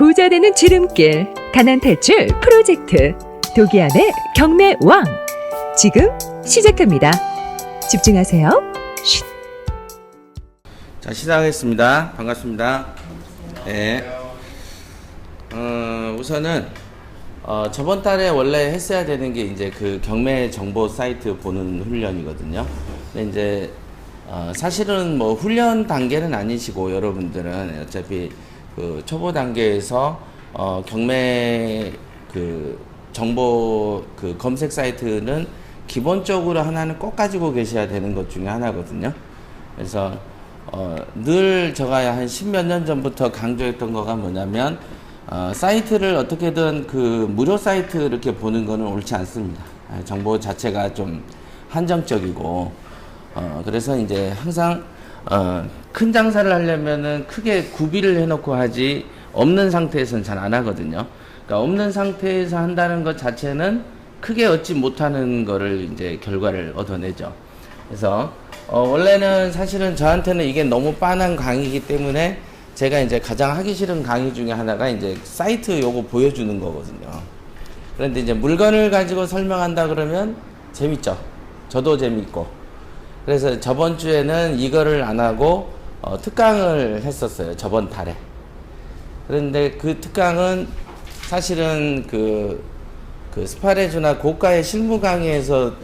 부자 되는 지름길, 가난 탈출 프로젝트 도기안의 경매 왕 지금 시작합니다. 집중하세요. 쉿. 자, 시작하겠습니다. 반갑습니다. 네. 우선은 저번 달에 원래 했어야 되는 게 이제 그 경매 정보 사이트 보는 훈련이거든요. 근데 이제 사실은 뭐 훈련 단계는 아니시고 여러분들은 어차피 그 초보 단계에서 경매 그 정보 그 검색 사이트는 기본적으로 하나는 꼭 가지고 계셔야 되는 것 중에 하나거든요. 그래서 늘 제가 한 10몇 년 전부터 강조했던 거가 뭐냐면 사이트를 어떻게든 그 무료 사이트 이렇게 보는 거는 옳지 않습니다. 정보 자체가 좀 한정적이고 그래서 이제 항상 큰 장사를 하려면은 크게 구비를 해놓고 하지 없는 상태에서는 잘 안 하거든요. 그러니까 없는 상태에서 한다는 것 자체는 크게 얻지 못하는 거를 이제 결과를 얻어내죠. 그래서 원래는 사실은 저한테는 이게 너무 빤한 강의이기 때문에 제가 이제 가장 하기 싫은 강의 중에 하나가 이제 사이트 요거 보여주는 거거든요. 그런데 이제 물건을 가지고 설명한다 그러면 재밌죠. 저도 재밌고. 그래서 저번 주에는 이거를 안 하고 특강을 했었어요. 저번 달에. 그런데 그 특강은 사실은 그 스파레주나 고가의 실무 강의에서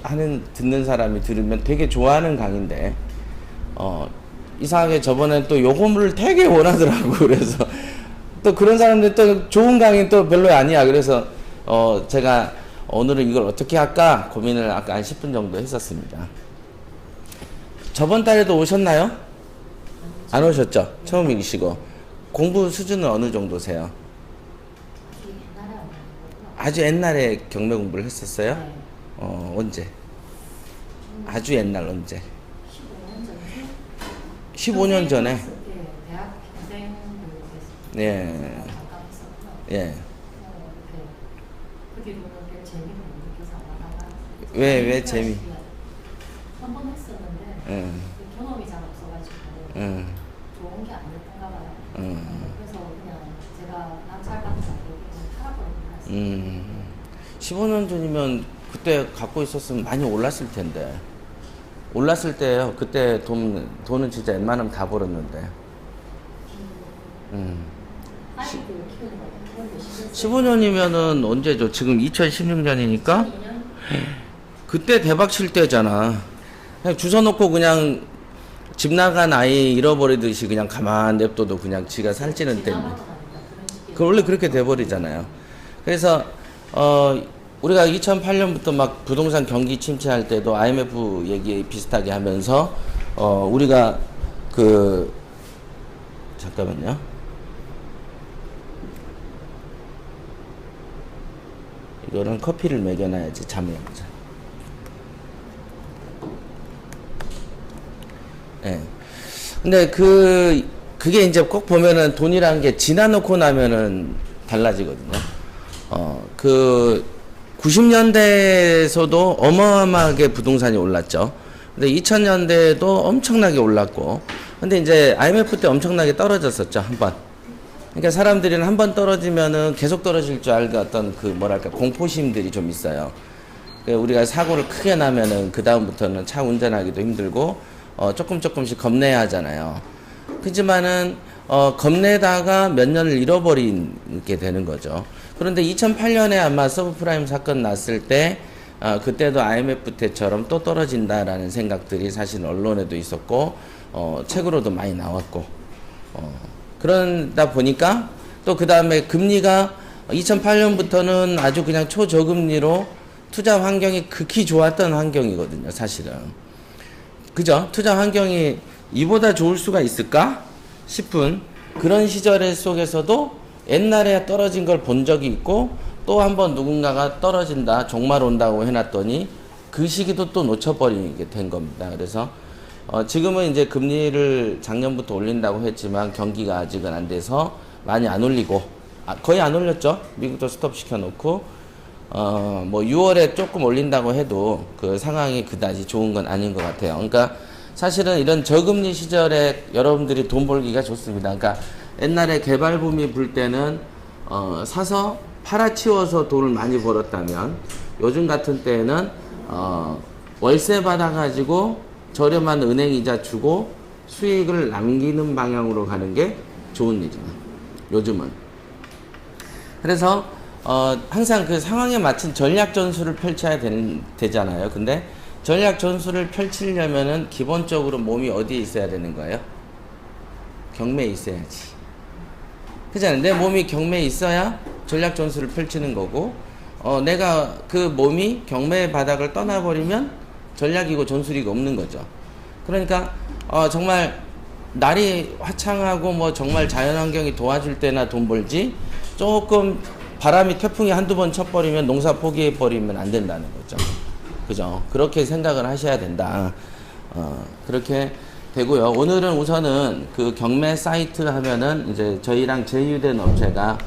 듣는 사람이 들으면 되게 좋아하는 강의인데, 이상하게 저번에 또 요거를 되게 원하더라고. 그래서 또 그런 사람들 또 좋은 강의 또 별로 아니야. 그래서 제가 오늘은 이걸 어떻게 할까 고민을 아까 한 10분 정도 했었습니다. 저번 달에도 오셨나요? 안 오셨죠? 처음이시고. 공부 수준은 어느 정도세요? 아주 옛날에 경매 공부를 했었어요? 네. 언제? 아주 옛날 언제? 15년 전에? 대학생 예. 예. 왜 재미? 한번 했었는데 경험이 잘 없어가지고 좋은 게 아니었던가 봐요. 그래서 그냥 제가 남찰받지 않고 그냥 팔아버리고 했어요. 15년 전이면 그때 갖고 있었으면 많이 올랐을 텐데. 올랐을 때요. 그때 돈은 진짜 웬만하면 다 벌었는데. 15년이면은 언제죠? 지금 2016년이니까? 그때 대박 칠 때잖아. 그냥 주워 놓고 그냥 집 나간 아이 잃어버리듯이 그냥 가만 냅둬도 그냥 지가 살찌는 때문에. 그 원래 그렇게 돼버리잖아요. 그래서 우리가 2008년부터 막 부동산 경기 침체할 때도 IMF 얘기 비슷하게 하면서 우리가 잠깐만요. 이거는 커피를 먹여놔야지 잠을 오자. 예. 근데 그게 이제 꼭 보면은 돈이라는 게 지나놓고 나면은 달라지거든요. 90년대에서도 어마어마하게 부동산이 올랐죠. 근데 2000년대에도 엄청나게 올랐고, 근데 이제 IMF 때 엄청나게 떨어졌었죠, 한 번. 그러니까 사람들은 한 번 떨어지면은 계속 떨어질 줄 알고 어떤 공포심들이 좀 있어요. 우리가 사고를 크게 나면은 그다음부터는 차 운전하기도 힘들고, 조금씩 겁내야 하잖아요. 그렇지만은, 겁내다가 몇 년을 잃어버리게 되는 거죠. 그런데 2008년에 아마 서브프라임 사건 났을 때, 그때도 IMF 때처럼 또 떨어진다라는 생각들이 사실 언론에도 있었고, 책으로도 많이 나왔고, 그러다 보니까 또 그 다음에 금리가 2008년부터는 아주 그냥 초저금리로 투자 환경이 극히 좋았던 환경이거든요, 사실은. 그죠? 투자 환경이 이보다 좋을 수가 있을까 싶은 그런 시절 속에서도 옛날에 떨어진 걸 본 적이 있고 또 한 번 누군가가 떨어진다, 종말 온다고 해놨더니 그 시기도 또 놓쳐버리게 된 겁니다. 그래서 지금은 이제 금리를 작년부터 올린다고 했지만 경기가 아직은 안 돼서 많이 안 올리고 거의 안 올렸죠. 미국도 스톱 시켜놓고 뭐 6월에 조금 올린다고 해도 그 상황이 그다지 좋은 건 아닌 것 같아요. 그러니까 사실은 이런 저금리 시절에 여러분들이 돈 벌기가 좋습니다. 그러니까 옛날에 개발붐이 불 때는 사서 팔아치워서 돈을 많이 벌었다면 요즘 같은 때에는 월세 받아가지고 저렴한 은행 이자 주고 수익을 남기는 방향으로 가는 게 좋은 일이야. 요즘은. 그래서 항상 그 상황에 맞춘 전략 전술을 펼쳐야 되잖아요. 근데 전략 전술을 펼치려면은 기본적으로 몸이 어디에 있어야 되는 거예요? 경매에 있어야지. 그잖아요. 내 몸이 경매에 있어야 전략 전술을 펼치는 거고, 내가 그 몸이 경매의 바닥을 떠나버리면 전략이고 전술이고 없는 거죠. 그러니까 정말 날이 화창하고 뭐 정말 자연환경이 도와줄 때나 돈 벌지, 조금 바람이 태풍이 한두 번 쳐버리면 농사 포기해버리면 안 된다는 거죠. 그죠? 그렇게 생각을 하셔야 된다. 그렇게 되고요. 오늘은 우선은 그 경매 사이트 하면은 이제 저희랑 제휴된 업체가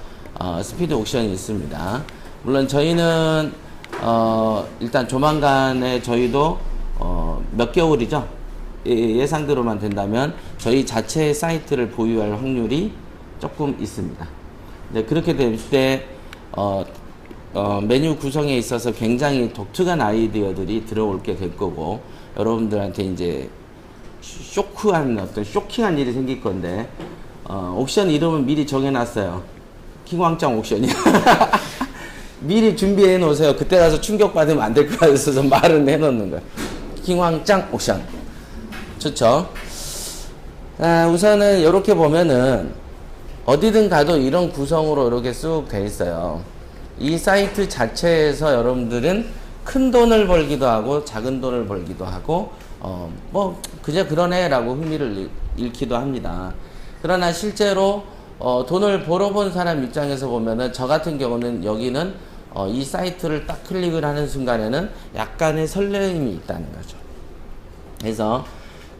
스피드 옥션이 있습니다. 물론 저희는 일단 조만간에 저희도 몇 개월이죠. 예상대로만 된다면 저희 자체의 사이트를 보유할 확률이 조금 있습니다. 네, 그렇게 될 때 메뉴 구성에 있어서 굉장히 독특한 아이디어들이 들어올 게 될 거고, 여러분들한테 이제 쇼킹한 일이 생길 건데, 옥션 이름은 미리 정해놨어요. 킹왕짱 옥션이야. 미리 준비해 놓으세요. 그때 가서 충격받으면 안 될 것 같아서 말은 해놓는 거예요. 킹왕짱 옥션. 좋죠? 우선은 이렇게 보면은 어디든 가도 이런 구성으로 이렇게 쑥 돼 있어요. 이 사이트 자체에서 여러분들은 큰 돈을 벌기도 하고 작은 돈을 벌기도 하고 뭐 그저 그러네 라고 흥미를 잃기도 합니다. 그러나 실제로 돈을 벌어본 사람 입장에서 보면은, 저 같은 경우는 여기는 이 사이트를 딱 클릭을 하는 순간에는 약간의 설레임이 있다는 거죠. 그래서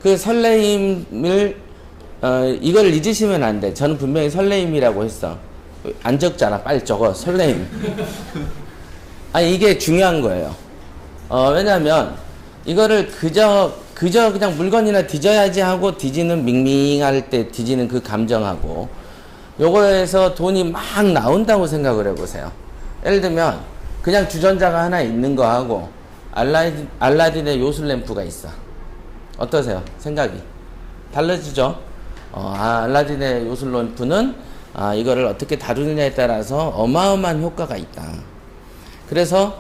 그 설레임을 이걸 잊으시면 안 돼. 저는 분명히 설레임이라고 했어. 안 적잖아. 빨리 적어. 설레임. 이게 중요한 거예요. 왜냐면 이거를 그저 그냥 물건이나 뒤져야지 하고 뒤지는, 밍밍할 때 뒤지는 그 감정하고, 요거에서 돈이 막 나온다고 생각을 해보세요. 예를 들면 그냥 주전자가 하나 있는 거하고 알라딘의 요술 램프가 있어. 어떠세요? 생각이 달라지죠? 알라딘의 요술 램프는 이거를 어떻게 다루느냐에 따라서 어마어마한 효과가 있다. 그래서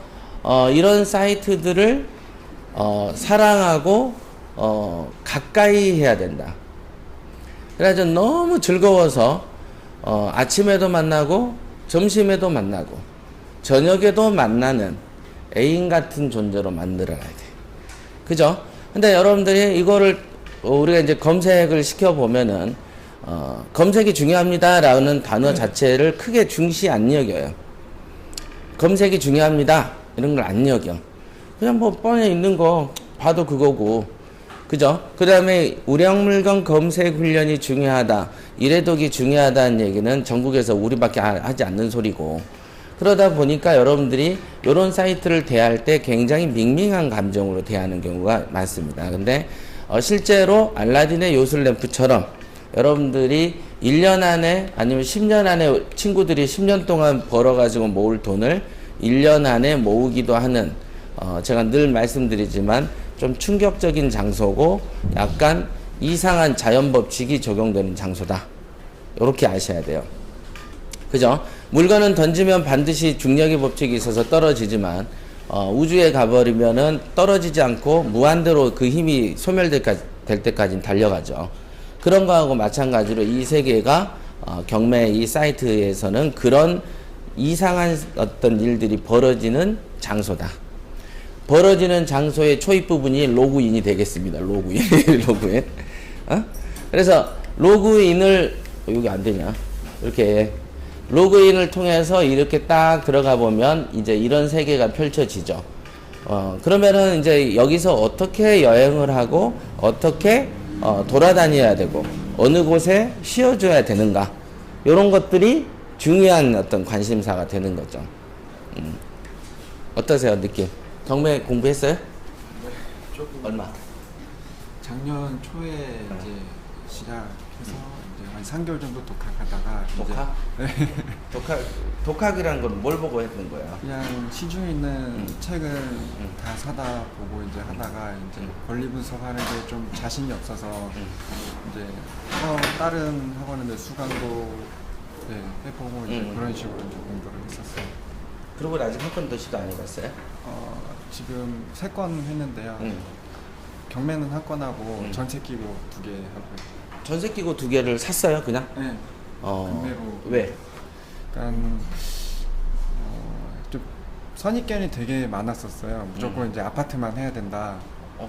이런 사이트들을 사랑하고 가까이 해야 된다. 그래서 너무 즐거워서 아침에도 만나고 점심에도 만나고 저녁에도 만나는 애인 같은 존재로 만들어야 돼. 그죠? 근데 여러분들이 이거를 우리가 이제 검색을 시켜보면은 검색이 중요합니다라는 단어 자체를 크게 중시 안 여겨요. 검색이 중요합니다 이런 걸 안 여겨. 그냥 뭐 뻔히 있는 거 봐도 그거고. 그죠? 그 다음에 우량물건 검색 훈련이 중요하다, 이래독이 중요하다는 얘기는 전국에서 우리밖에 하지 않는 소리고, 그러다 보니까 여러분들이 이런 사이트를 대할 때 굉장히 밍밍한 감정으로 대하는 경우가 많습니다. 근데 실제로 알라딘의 요술 램프처럼 여러분들이 1년 안에 아니면 10년 안에 친구들이 10년 동안 벌어가지고 모을 돈을 1년 안에 모으기도 하는, 제가 늘 말씀드리지만 좀 충격적인 장소고 약간 이상한 자연 법칙이 적용되는 장소다. 이렇게 아셔야 돼요. 그죠? 물건은 던지면 반드시 중력의 법칙이 있어서 떨어지지만 우주에 가버리면은 떨어지지 않고 무한대로 그 힘이 소멸될 때까지는 달려가죠. 그런 거하고 마찬가지로 이 세계가 경매 이 사이트에서는 그런 이상한 어떤 일들이 벌어지는 장소다. 벌어지는 장소의 초입 부분이 로그인이 되겠습니다. 로그인. 로그인. 그래서 로그인을 여기 안 되냐? 이렇게 로그인을 통해서 이렇게 딱 들어가 보면 이제 이런 세계가 펼쳐지죠. 그러면은 이제 여기서 어떻게 여행을 하고 어떻게 돌아다녀야 되고 어느 곳에 쉬어줘야 되는가, 이런 것들이 중요한 어떤 관심사가 되는 거죠. 어떠세요, 느낌? 경매 공부했어요? 네, 조금. 얼마? 작년 초에 이제 시작해서 이제 한 3개월 정도 독학하다가 이제 독학? 독학이란 건 뭘 보고 했던 거야? 그냥 시중에 있는 책을 다 사다 보고 이제 하다가 이제 권리 분석하는 게 좀 자신이 없어서 이제 다른 학원인데 수강도 해보고 이제 그런 식으로 이제 공부를 했었어요. 그리고 아직 한 건도 시도 안 해봤어요? 지금 3건 했는데요. 경매는 한 건하고 전세 끼고 2개 하고요. 전세 끼고 2개를 샀어요, 그냥? 네. 경매로. 왜? 약간 좀 선입견이 되게 많았었어요. 무조건 이제 아파트만 해야 된다.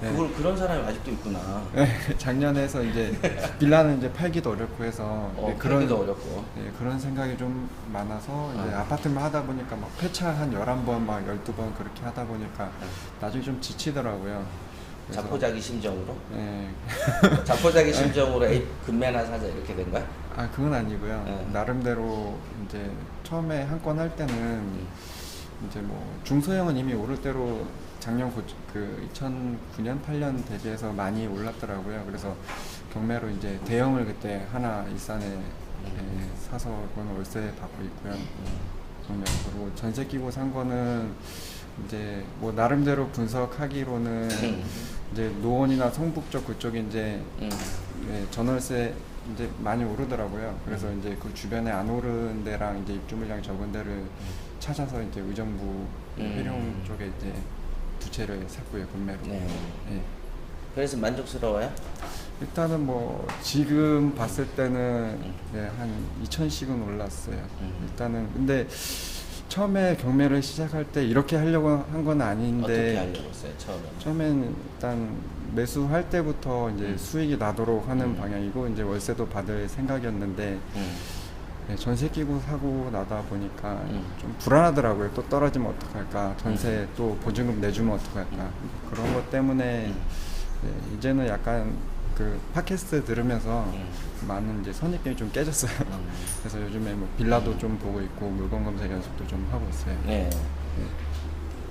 그걸 그런 사람이 아직도 있구나. 네, 작년에서 이제 빌라는 이제 팔기도 어렵고 해서 그러기도 어렵고. 그런 생각이 좀 많아서 이제 아파트만 하다 보니까 막 폐차 한 11번 막 12번 그렇게 하다 보니까 나중에 좀 지치더라고요. 그래서 자포자기 심정으로? 네. 자포자기 심정으로 에이 금매나 사자 이렇게 된 거야? 그건 아니고요. 나름대로 이제 처음에 한 건 할 때는 이제 뭐 중소형은 이미 오를 대로 작년 그 2009년 8년 대비해서 많이 올랐더라고요. 그래서 경매로 이제 대형을 그때 하나 일산에 사서 그건 월세 받고 있고요. 그리고 전세 끼고 산 거는 이제 뭐 나름대로 분석하기로는 이제 노원이나 성북 쪽 그쪽에 이제 전월세 이제 많이 오르더라고요. 그래서 이제 그 주변에 안 오른 데랑 이제 입주 물량이 적은 데를 찾아서 이제 의정부 회룡 쪽에 이제 2채를 샀고요, 금매로. 네. 네. 그래서 만족스러워요? 일단은 뭐 지금 봤을 때는 한 2천씩은 올랐어요. 일단은 근데 처음에 경매를 시작할 때 이렇게 하려고 한 건 아닌데 어떻게 하려고 했어요, 처음엔 일단 매수할 때부터 이제 수익이 나도록 하는 방향이고 이제 월세도 받을 생각이었는데 전세 끼고 사고 나다 보니까 좀 불안하더라고요. 또 떨어지면 어떡할까, 전세 또 보증금 내주면 어떡할까, 그런 것 때문에 이제는 약간 그 팟캐스트 들으면서 많은 이제 선입견이 좀 깨졌어요. 그래서 요즘에 뭐 빌라도 좀 보고 있고 물건 검색 연습도 좀 하고 있어요. 네.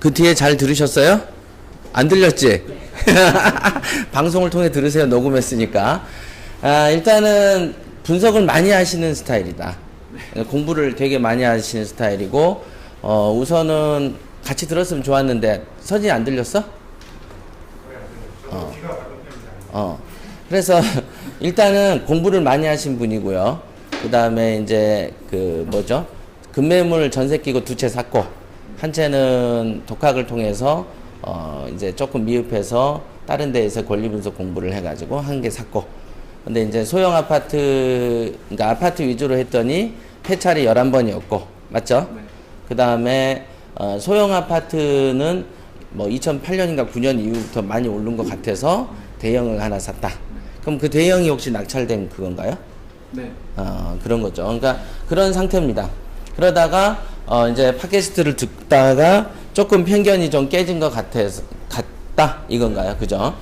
그 뒤에 잘 들으셨어요? 안 들렸지? 방송을 통해 들으세요. 녹음했으니까. 일단은 분석을 많이 하시는 스타일이다. 공부를 되게 많이 하시는 스타일이고, 우선은 같이 들었으면 좋았는데 서진이 안 들렸어? 그래서 일단은 공부를 많이 하신 분이고요. 그 다음에 이제 그 뭐죠? 금매물 전세 끼고 2채 샀고, 한 채는 독학을 통해서 이제 조금 미흡해서 다른 데에서 권리 분석 공부를 해가지고 한 개 샀고, 근데 이제 소형 아파트, 그러니까 아파트 위주로 했더니 폐차리 11번이었고, 맞죠? 네. 그 다음에 소형 아파트는 뭐 2008년인가 9년 이후부터 많이 오른 것 같아서 대형을 하나 샀다. 그럼 그 대형이 혹시 낙찰된 그건가요? 네. 그런 거죠. 그러니까 그런 상태입니다. 그러다가 이제 팟캐스트를 듣다가 조금 편견이 좀 깨진 것 같다 이건가요? 그죠?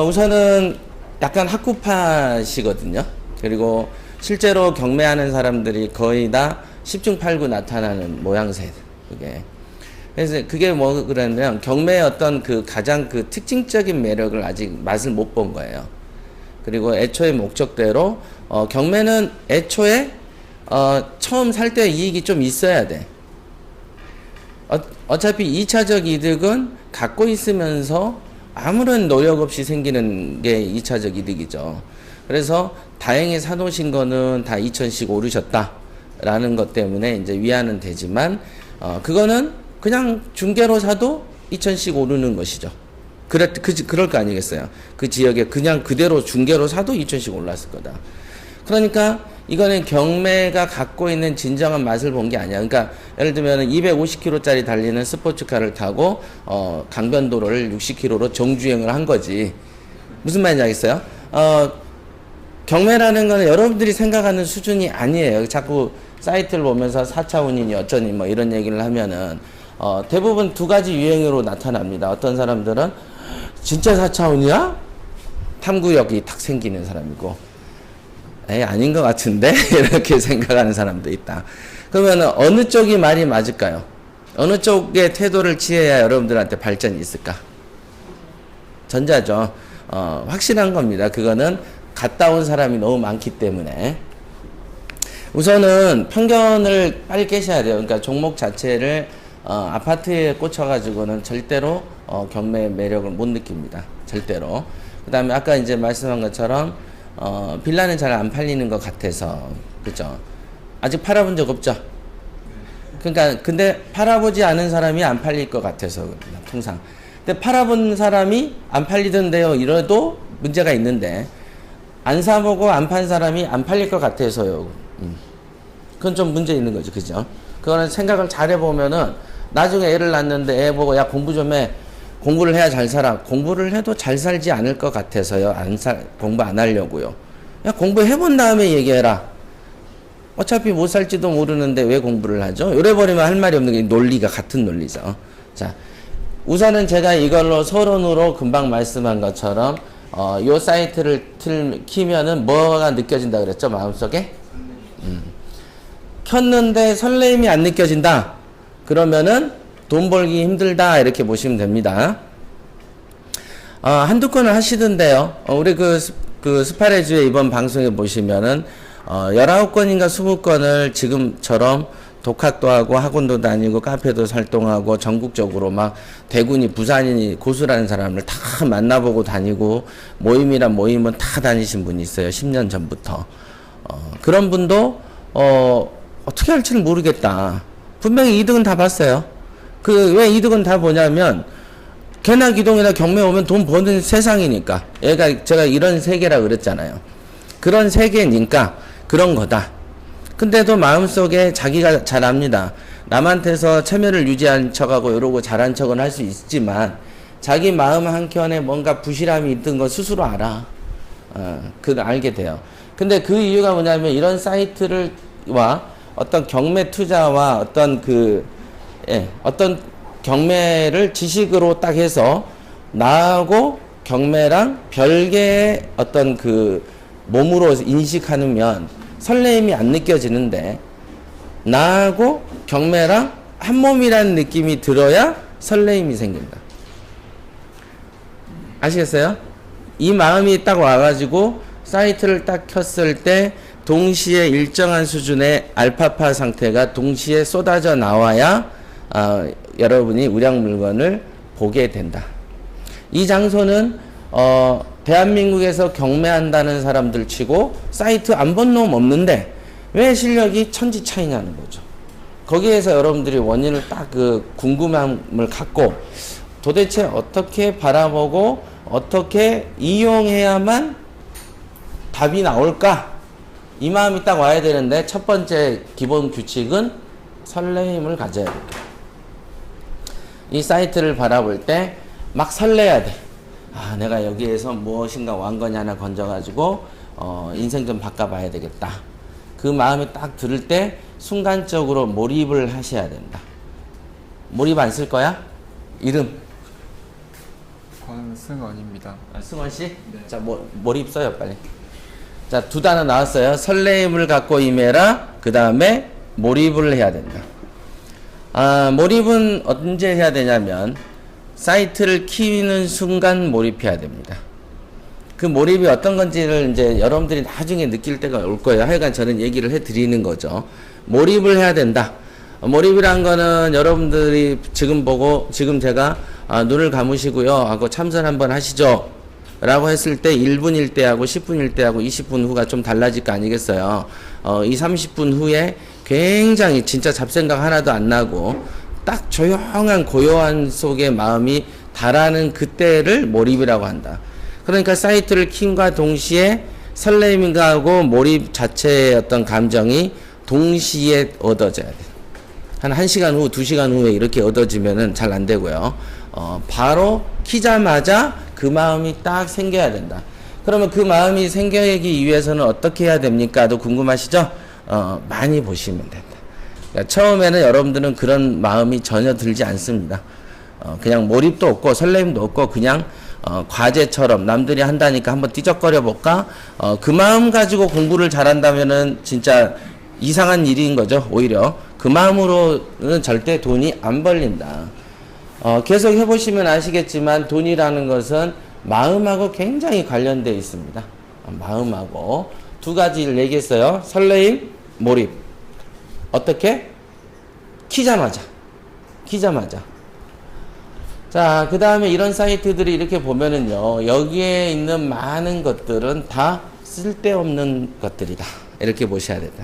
우선은 약간 학구파시거든요. 그리고 실제로 경매하는 사람들이 거의 다 10중 8구 나타나는 모양새. 그게. 그래서 그게 뭐 그러냐면 경매의 어떤 그 가장 그 특징적인 매력을 아직 맛을 못 본 거예요. 그리고 애초에 목적대로 경매는 애초에 처음 살 때 이익이 좀 있어야 돼. 어차피 2차적 이득은 갖고 있으면서 아무런 노력 없이 생기는 게 2차적 이득이죠. 그래서 다행히 사놓으신 거는 다 2천씩 오르셨다라는 것 때문에 이제 위안은 되지만, 그거는 그냥 중개로 사도 2천씩 오르는 것이죠. 그럴 거 아니겠어요. 그 지역에 그냥 그대로 중개로 사도 2천씩 올랐을 거다. 그러니까 이거는 경매가 갖고 있는 진정한 맛을 본 게 아니야. 그러니까 예를 들면 250km짜리 달리는 스포츠카를 타고 강변도로를 60km로 정주행을 한 거지. 무슨 말인지 알겠어요? 경매라는 거는 여러분들이 생각하는 수준이 아니에요. 자꾸 사이트를 보면서 4차 운이니 어쩌니 뭐 이런 얘기를 하면은 대부분 두 가지 유형으로 나타납니다. 어떤 사람들은 진짜 4차 운이야? 탐구력이 탁 생기는 사람이고, 아닌 것 같은데? 이렇게 생각하는 사람도 있다. 그러면 어느 쪽이 말이 맞을까요? 어느 쪽의 태도를 취해야 여러분들한테 발전이 있을까? 전자죠. 확실한 겁니다. 그거는 갔다 온 사람이 너무 많기 때문에. 우선은 편견을 빨리 깨셔야 돼요. 그러니까 종목 자체를 아파트에 꽂혀가지고는 절대로 경매 매력을 못 느낍니다. 절대로. 그 다음에 아까 이제 말씀한 것처럼 빌라는 잘 안 팔리는 것 같아서, 그죠? 아직 팔아본 적 없죠? 그러니까 근데 팔아보지 않은 사람이 안 팔릴 것 같아서 그렇습니다. 통상. 근데 팔아본 사람이 안 팔리던데요 이래도 문제가 있는데, 안 사보고 안 판 사람이 안 팔릴 것 같아서요. 그건 좀 문제 있는 거죠. 그죠? 그거는 생각을 잘 해보면은 나중에 애를 낳는데 애 보고 야 공부 좀 해. 공부를 해야 잘 살아. 공부를 해도 잘 살지 않을 것 같아서요. 공부 안 하려고요. 야 공부해본 다음에 얘기해라. 어차피 못 살지도 모르는데 왜 공부를 하죠? 이래 버리면 할 말이 없는 게 논리가 같은 논리죠. 자, 우선은 제가 이걸로 서론으로 금방 말씀한 것처럼 요 사이트를 키면은 뭐가 느껴진다 그랬죠? 마음속에? 켰는데 설레임이 안 느껴진다. 그러면은 돈 벌기 힘들다 이렇게 보시면 됩니다. 한두 건을 하시던데요. 우리 그 스파레주의 이번 방송에 보시면은 19건인가 20건을 지금처럼 독학도 하고 학원도 다니고 카페도 활동하고 전국적으로 막 대군이 부산인이 고수라는 사람을 다 만나보고 다니고 모임이란 모임은 다 다니신 분이 있어요. 10년 전부터. 그런 분도 어떻게 할지는 모르겠다. 분명히 이득은 다 봤어요. 왜 이득은 다 보냐면 개나 기동이나 경매 오면 돈 버는 세상이니까. 제가 이런 세계라 그랬잖아요. 그런 세계니까 그런 거다. 근데도 마음속에 자기가 잘 압니다. 남한테서 체면을 유지한 척하고 이러고 잘한 척은 할 수 있지만 자기 마음 한켠에 뭔가 부실함이 있던 거 스스로 알아. 알게 돼요. 근데 그 이유가 뭐냐면 이런 사이트와 어떤 경매 투자와 어떤 경매를 지식으로 딱 해서 나하고 경매랑 별개의 어떤 몸으로 인식하면 설레임이 안 느껴지는데, 나하고 경매랑 한 몸이라는 느낌이 들어야 설레임이 생긴다. 아시겠어요? 이 마음이 딱 와가지고 사이트를 딱 켰을 때 동시에 일정한 수준의 알파파 상태가 동시에 쏟아져 나와야 여러분이 우량 물건을 보게 된다. 이 장소는 대한민국에서 경매한다는 사람들 치고 사이트 안 본 놈 없는데 왜 실력이 천지 차이냐는 거죠. 거기에서 여러분들이 원인을 딱 궁금함을 갖고 도대체 어떻게 바라보고 어떻게 이용해야만 답이 나올까? 이 마음이 딱 와야 되는데 첫 번째 기본 규칙은 설레임을 가져야 됩니다. 이 사이트를 바라볼 때 막 설레야 돼. 내가 여기에서 무엇인가 왕건이 하나 건져가지고 인생 좀 바꿔봐야 되겠다. 그 마음이 딱 들을 때 순간적으로 몰입을 하셔야 된다. 몰입 안 쓸 거야? 이름? 권승원입니다. 승원 씨? 네. 자, 몰입 써요 빨리. 자, 두 단어 나왔어요. 설레임을 갖고 임해라. 그 다음에 몰입을 해야 된다. 몰입은 언제 해야 되냐면 사이트를 키우는 순간 몰입해야 됩니다. 그 몰입이 어떤 건지를 이제 여러분들이 나중에 느낄 때가 올 거예요. 하여간 저는 얘기를 해드리는 거죠. 몰입을 해야 된다. 몰입이란 거는 여러분들이 지금 제가 눈을 감으시고요 하고 참선 한번 하시죠 라고 했을 때 1분일 때하고 10분일 때하고 20분 후가 좀 달라질 거 아니겠어요. 이 30분 후에 굉장히 진짜 잡생각 하나도 안 나고 딱 조용한 고요한 속에 마음이 달하는 그때를 몰입이라고 한다. 그러니까 사이트를 킴과 동시에 설레임하고 몰입 자체의 어떤 감정이 동시에 얻어져야 돼. 한 1시간 후, 2시간 후에 이렇게 얻어지면은 잘 안 되고요. 바로 키자마자 그 마음이 딱 생겨야 된다. 그러면 그 마음이 생기기 위해서는 어떻게 해야 됩니까?도 궁금하시죠? 많이 보시면 된다. 그러니까 처음에는 여러분들은 그런 마음이 전혀 들지 않습니다. 그냥 몰입도 없고 설렘도 없고 그냥 과제처럼 남들이 한다니까 한번 띠적거려 볼까? 그 마음 가지고 공부를 잘한다면은 진짜 이상한 일인 거죠. 오히려 그 마음으로는 절대 돈이 안 벌린다. 계속 해보시면 아시겠지만 돈이라는 것은 마음하고 굉장히 관련되어 있습니다. 마음하고 두 가지를 얘기했어요. 설레임, 몰입. 어떻게? 키자마자. 자, 그 다음에 이런 사이트들이 이렇게 보면은요, 여기에 있는 많은 것들은 다 쓸데없는 것들이다. 이렇게 보셔야 된다.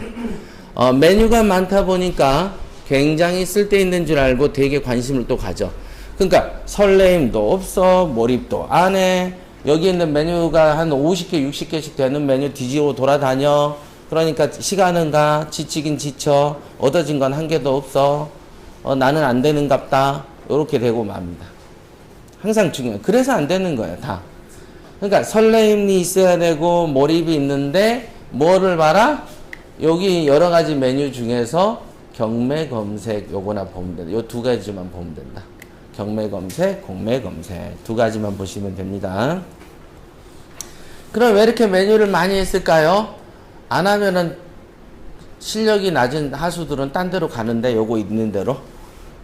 메뉴가 많다 보니까 굉장히 쓸데있는 줄 알고 되게 관심을 또 가져. 그러니까 설레임도 없어, 몰입도 안 해. 여기 있는 메뉴가 한 50개, 60개씩 되는 메뉴 뒤지고 돌아다녀. 그러니까 시간은 가, 지치긴 지쳐, 얻어진 건 한 개도 없어. 나는 안 되는갑다. 요렇게 되고 맙니다. 항상 중요해요. 그래서 안 되는 거예요, 다. 그러니까 설레임이 있어야 되고 몰입이 있는데 뭐를 봐라? 여기 여러 가지 메뉴 중에서 경매 검색 요거나 보면 된다. 요 두 가지만 보면 된다. 경매 검색, 공매 검색 두 가지만 보시면 됩니다. 그럼 왜 이렇게 메뉴를 많이 했을까요? 안 하면은 실력이 낮은 하수들은 딴 데로 가는데 요거 있는 대로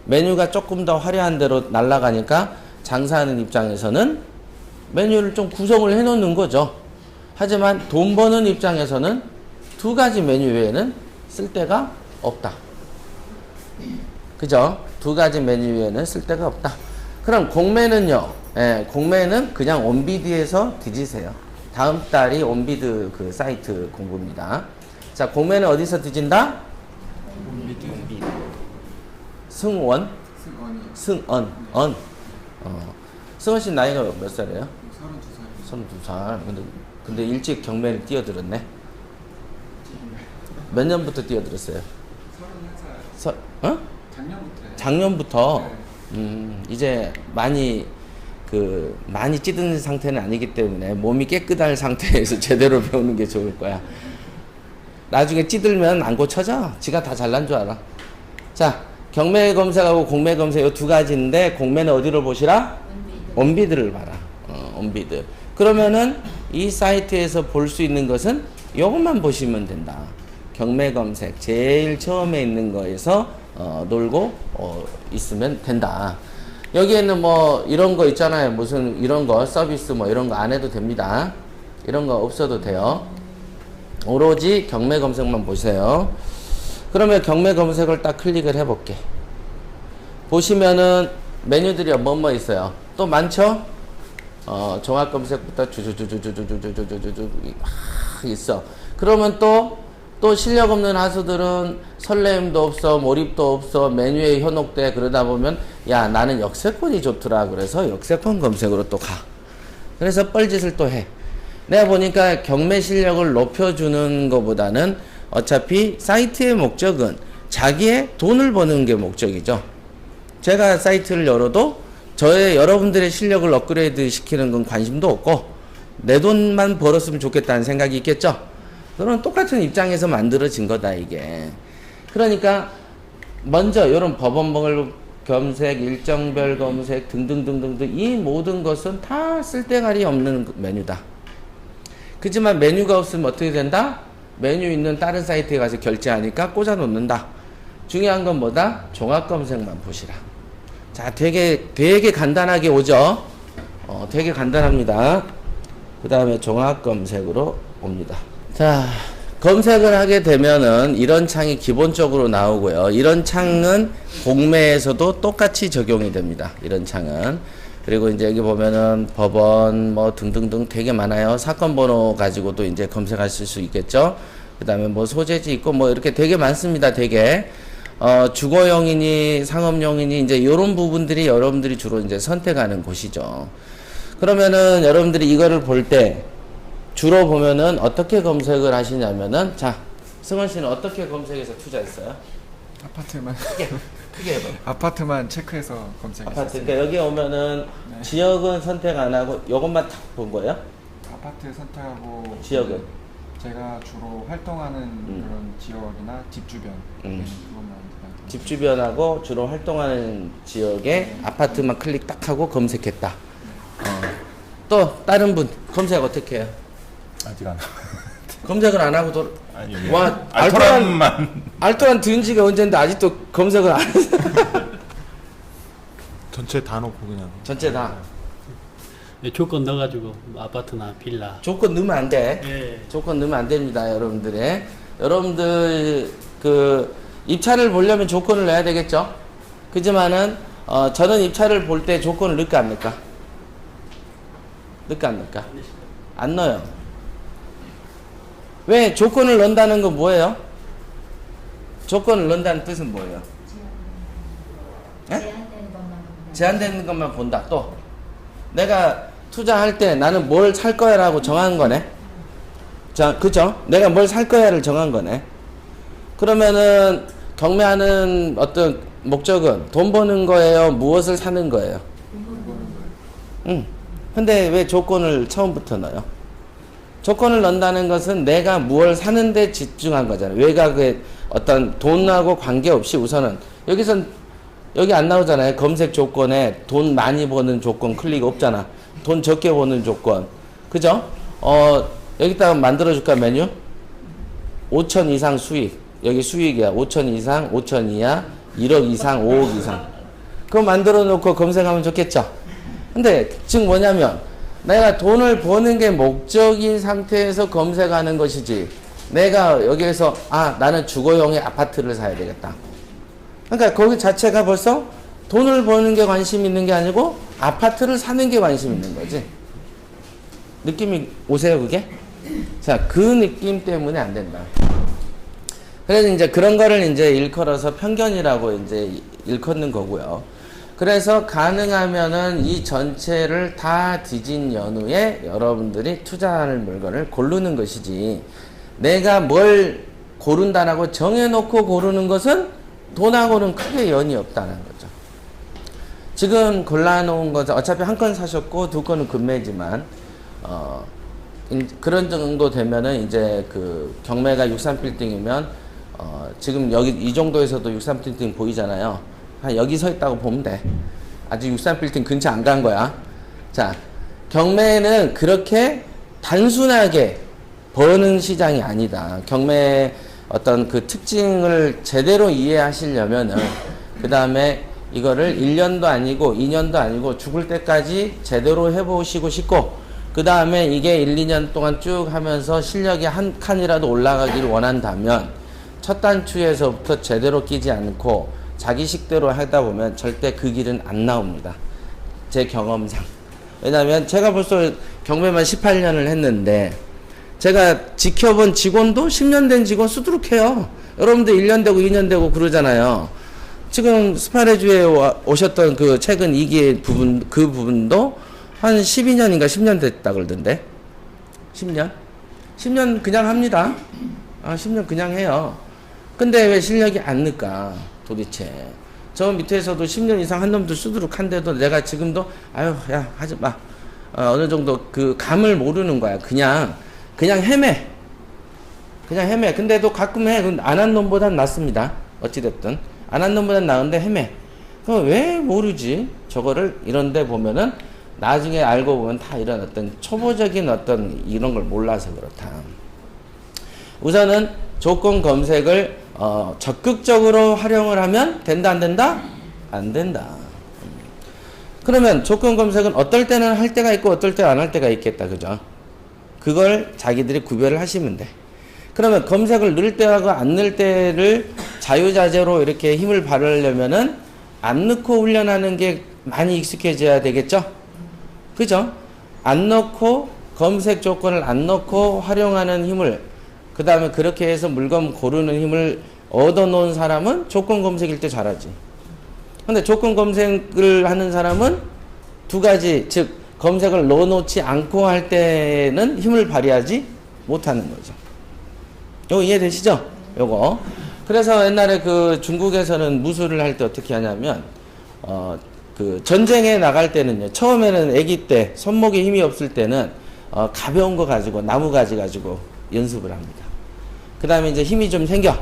메뉴가 조금 더 화려한 데로 날아가니까 장사하는 입장에서는 메뉴를 좀 구성을 해 놓는 거죠. 하지만 돈 버는 입장에서는 두 가지 메뉴 외에는 쓸데가 없다. 그죠? 두 가지 메뉴 외에는 쓸데가 없다. 그럼 공매는요? 예, 공매는 그냥 온비드에서 뒤지세요. 다음 달이 온비드 그 사이트 공부입니다. 자, 공매는 어디서 뒤진다? 승원? 승언. 승원 씨 나이가 몇 살이에요? 32살. 근데 일찍 경매를 뛰어들었네. 몇 년부터 뛰어들었어요? 31살. 작년부터. 이제 많이 찌든 상태는 아니기 때문에 몸이 깨끗한 상태에서 제대로 배우는 게 좋을 거야. 나중에 찌들면 안 고쳐져. 지가 다 잘난 줄 알아. 자, 경매 검색하고 공매 검색 이 두 가지인데 공매는 어디로 보시라? 온비드를 봐라. 온비드. 그러면은 이 사이트에서 볼 수 있는 것은 이것만 보시면 된다. 경매 검색 제일 처음에 있는 거에서 놀고 있으면 된다. 여기에는 뭐 이런 거 있잖아요. 무슨 이런 거 서비스 뭐 이런 거 안 해도 됩니다. 이런 거 없어도 돼요. 오로지 경매 검색만 보세요. 그러면 경매 검색을 딱 클릭을 해볼게. 보시면은 메뉴들이 뭐뭐 있어요. 또 많죠? 종합 검색부터 주주주주주주주주주주주 있어. 그러면 또 실력 없는 하수들은 설레임도 없어, 몰입도 없어, 메뉴에 현혹돼. 그러다 보면 야, 나는 역세권이 좋더라. 그래서 역세권 검색으로 또 가. 그래서 뻘짓을 또 해. 내가 보니까 경매 실력을 높여주는 것보다는 어차피 사이트의 목적은 자기의 돈을 버는 게 목적이죠. 제가 사이트를 열어도 여러분들의 실력을 업그레이드 시키는 건 관심도 없고 내 돈만 벌었으면 좋겠다는 생각이 있겠죠. 그런 똑같은 입장에서 만들어진 거다 이게. 그러니까 먼저 이런 법원별 검색, 일정별 검색 등등등등등 이 모든 것은 다 쓸데가리 없는 메뉴다. 그지만 메뉴가 없으면 어떻게 된다? 메뉴 있는 다른 사이트에 가서 결제하니까 꽂아 놓는다. 중요한 건 뭐다? 종합 검색만 보시라. 자, 되게 간단하게 오죠? 되게 간단합니다. 그 다음에 종합 검색으로 옵니다. 자, 검색을 하게 되면은 이런 창이 기본적으로 나오고요. 이런 창은 공매에서도 똑같이 적용이 됩니다. 이런 창은. 그리고 이제 여기 보면은 법원 뭐 등등등 되게 많아요. 사건 번호 가지고도 이제 검색하실 수 있겠죠. 그 다음에 뭐 소재지 있고 뭐 이렇게 되게 많습니다. 되게. 주거용이니 상업용이니 이제 이런 부분들이 여러분들이 주로 이제 선택하는 곳이죠. 그러면은 여러분들이 이거를 볼 때 주로 보면은 어떻게 검색을 하시냐면은 자, 승원 씨는 어떻게 검색해서 투자했어요? 아파트만 크게 해봐. 아파트만 체크해서 검색했어요. 아파트. 그러니까 여기 오면은 네. 지역은 선택 안 하고 요것만 딱 본 거예요? 아파트 선택하고 지역은? 제가 주로 활동하는 그런 지역이나 집 주변 그것만 집 주변하고 주로 활동하는 지역에 아파트만 클릭 딱 하고 검색했다. 또 다른 분 검색 어떻게 해요? 아직 안. 검색을 안 하고 아니, 와, 알토란만 든 지가 언젠데 아직도 검색을 안 했어. 전체 다 놓고 그냥. 전체 다. 네, 조건 넣어가지고 아파트나 빌라. 조건 넣으면 안 돼. 예. 조건 넣으면 안 됩니다, 여러분들의. 여러분들 그 입찰을 보려면 조건을 넣어야 되겠죠. 그지만은 저는 입찰을 볼 때 조건을 넣을까 안 넣을까? 넣을까 안 넣을까? 안 넣어요. 왜 조건을 넣는다는 건 뭐예요? 조건을 넣는다는 뜻은 뭐예요? 제한되는 것만 본다. 또 내가 투자할 때 나는 뭘 살 거야라고 정한 거네. 자, 그죠? 내가 뭘 살 거야를 정한 거네. 그러면은 경매하는 어떤 목적은 돈 버는 거예요? 무엇을 사는 거예요? 응. 근데 왜 조건을 처음부터 넣어요? 조건을 넣는다는 것은 내가 무엇을 사는데 집중한 거잖아요. 외곽의 어떤 돈하고 관계없이 우선은 여기 안 나오잖아요. 검색 조건에 돈 많이 버는 조건 클릭 없잖아. 돈 적게 버는 조건. 그죠? 여기다가 만들어줄까, 메뉴? 5천 이상 수익. 여기 수익이야. 5천 이상, 5천 이하, 1억 이상, 5억 이상. 그거 만들어 놓고 검색하면 좋겠죠? 근데 지금 뭐냐면 내가 돈을 버는 게 목적인 상태에서 검색하는 것이지, 내가 여기에서 나는 주거용의 아파트를 사야 되겠다. 그러니까 거기 자체가 벌써 돈을 버는 게 관심 있는 게 아니고 아파트를 사는 게 관심 있는 거지. 느낌이 오세요, 그게? 자, 그 느낌 때문에 안 된다. 그래서 이제 그런 거를 이제 일컬어서 편견이라고 이제 일컫는 거고요. 그래서 가능하면은 이 전체를 다 뒤진 연후에 여러분들이 투자할 물건을 고르는 것이지, 내가 뭘 고른다라고 정해놓고 고르는 것은 돈하고는 크게 연이 없다는 거죠. 지금 골라놓은 것은 어차피 한 건 사셨고 두 건은 금매지만, 그런 정도 되면은 이제 그 경매가 63빌딩이면, 지금 여기 이 정도에서도 63빌딩 보이잖아요. 여기 서 있다고 보면 돼. 아직 63빌딩 근처 안 간 거야. 자, 경매는 그렇게 단순하게 버는 시장이 아니다. 경매의 어떤 그 특징을 제대로 이해하시려면은, 그 다음에 이거를 1년도 아니고 2년도 아니고 죽을 때까지 제대로 해보시고 싶고, 그 다음에 이게 1, 2년 동안 쭉 하면서 실력이 한 칸이라도 올라가길 원한다면, 첫 단추에서부터 제대로 끼지 않고 자기 식대로 하다 보면 절대 그 길은 안 나옵니다. 제 경험상. 왜냐면 제가 벌써 경매만 18년을 했는데, 제가 지켜본 직원도 10년 된 직원 수두룩해요. 여러분들 1년 되고 2년 되고 그러잖아요. 지금 스파레주에 오셨던 그 최근 2기 부분, 그 부분도 한 12년인가 10년 됐다 그러던데. 10년? 10년 그냥 합니다. 10년 그냥 해요. 근데 왜 실력이 안 늘까 도대체? 저 밑에서도 10년 이상 한 놈도 수두룩한데도 내가 지금도 야 하지 마. 어느 정도 그 감을 모르는 거야. 그냥 헤매. 근데도 가끔 해. 안 한 놈보단 낫습니다. 어찌됐든 안 한 놈보단 나은데 헤매. 그럼 왜 모르지? 저거를 이런데 보면은 나중에 알고 보면 다 이런 어떤 초보적인 어떤 이런 걸 몰라서 그렇다. 우선은 조건 검색을 적극적으로 활용을 하면 된다, 안 된다? 안 된다. 그러면 조건 검색은 어떨 때는 할 때가 있고 어떨 때 안 할 때가 있겠다. 그죠? 그걸 자기들이 구별을 하시면 돼. 그러면 검색을 넣을 때하고 안 넣을 때를 자유자재로 이렇게 힘을 발휘하려면은 안 넣고 훈련하는 게 많이 익숙해져야 되겠죠? 그죠? 안 넣고 검색 조건을 안 넣고 활용하는 힘을, 그 다음에 그렇게 해서 물건 고르는 힘을 얻어놓은 사람은 조건 검색일 때 잘하지. 근데 조건 검색을 하는 사람은 두 가지, 즉 검색을 넣어놓지 않고 할 때는 힘을 발휘하지 못하는 거죠. 요거 이해되시죠? 요거. 그래서 옛날에 그 중국에서는 무술을 할 때 어떻게 하냐면, 그 전쟁에 나갈 때는요, 처음에는 아기 때 손목에 힘이 없을 때는 가벼운 거 가지고, 나무 가지 가지고 연습을 합니다. 그 다음에 이제 힘이 좀 생겨.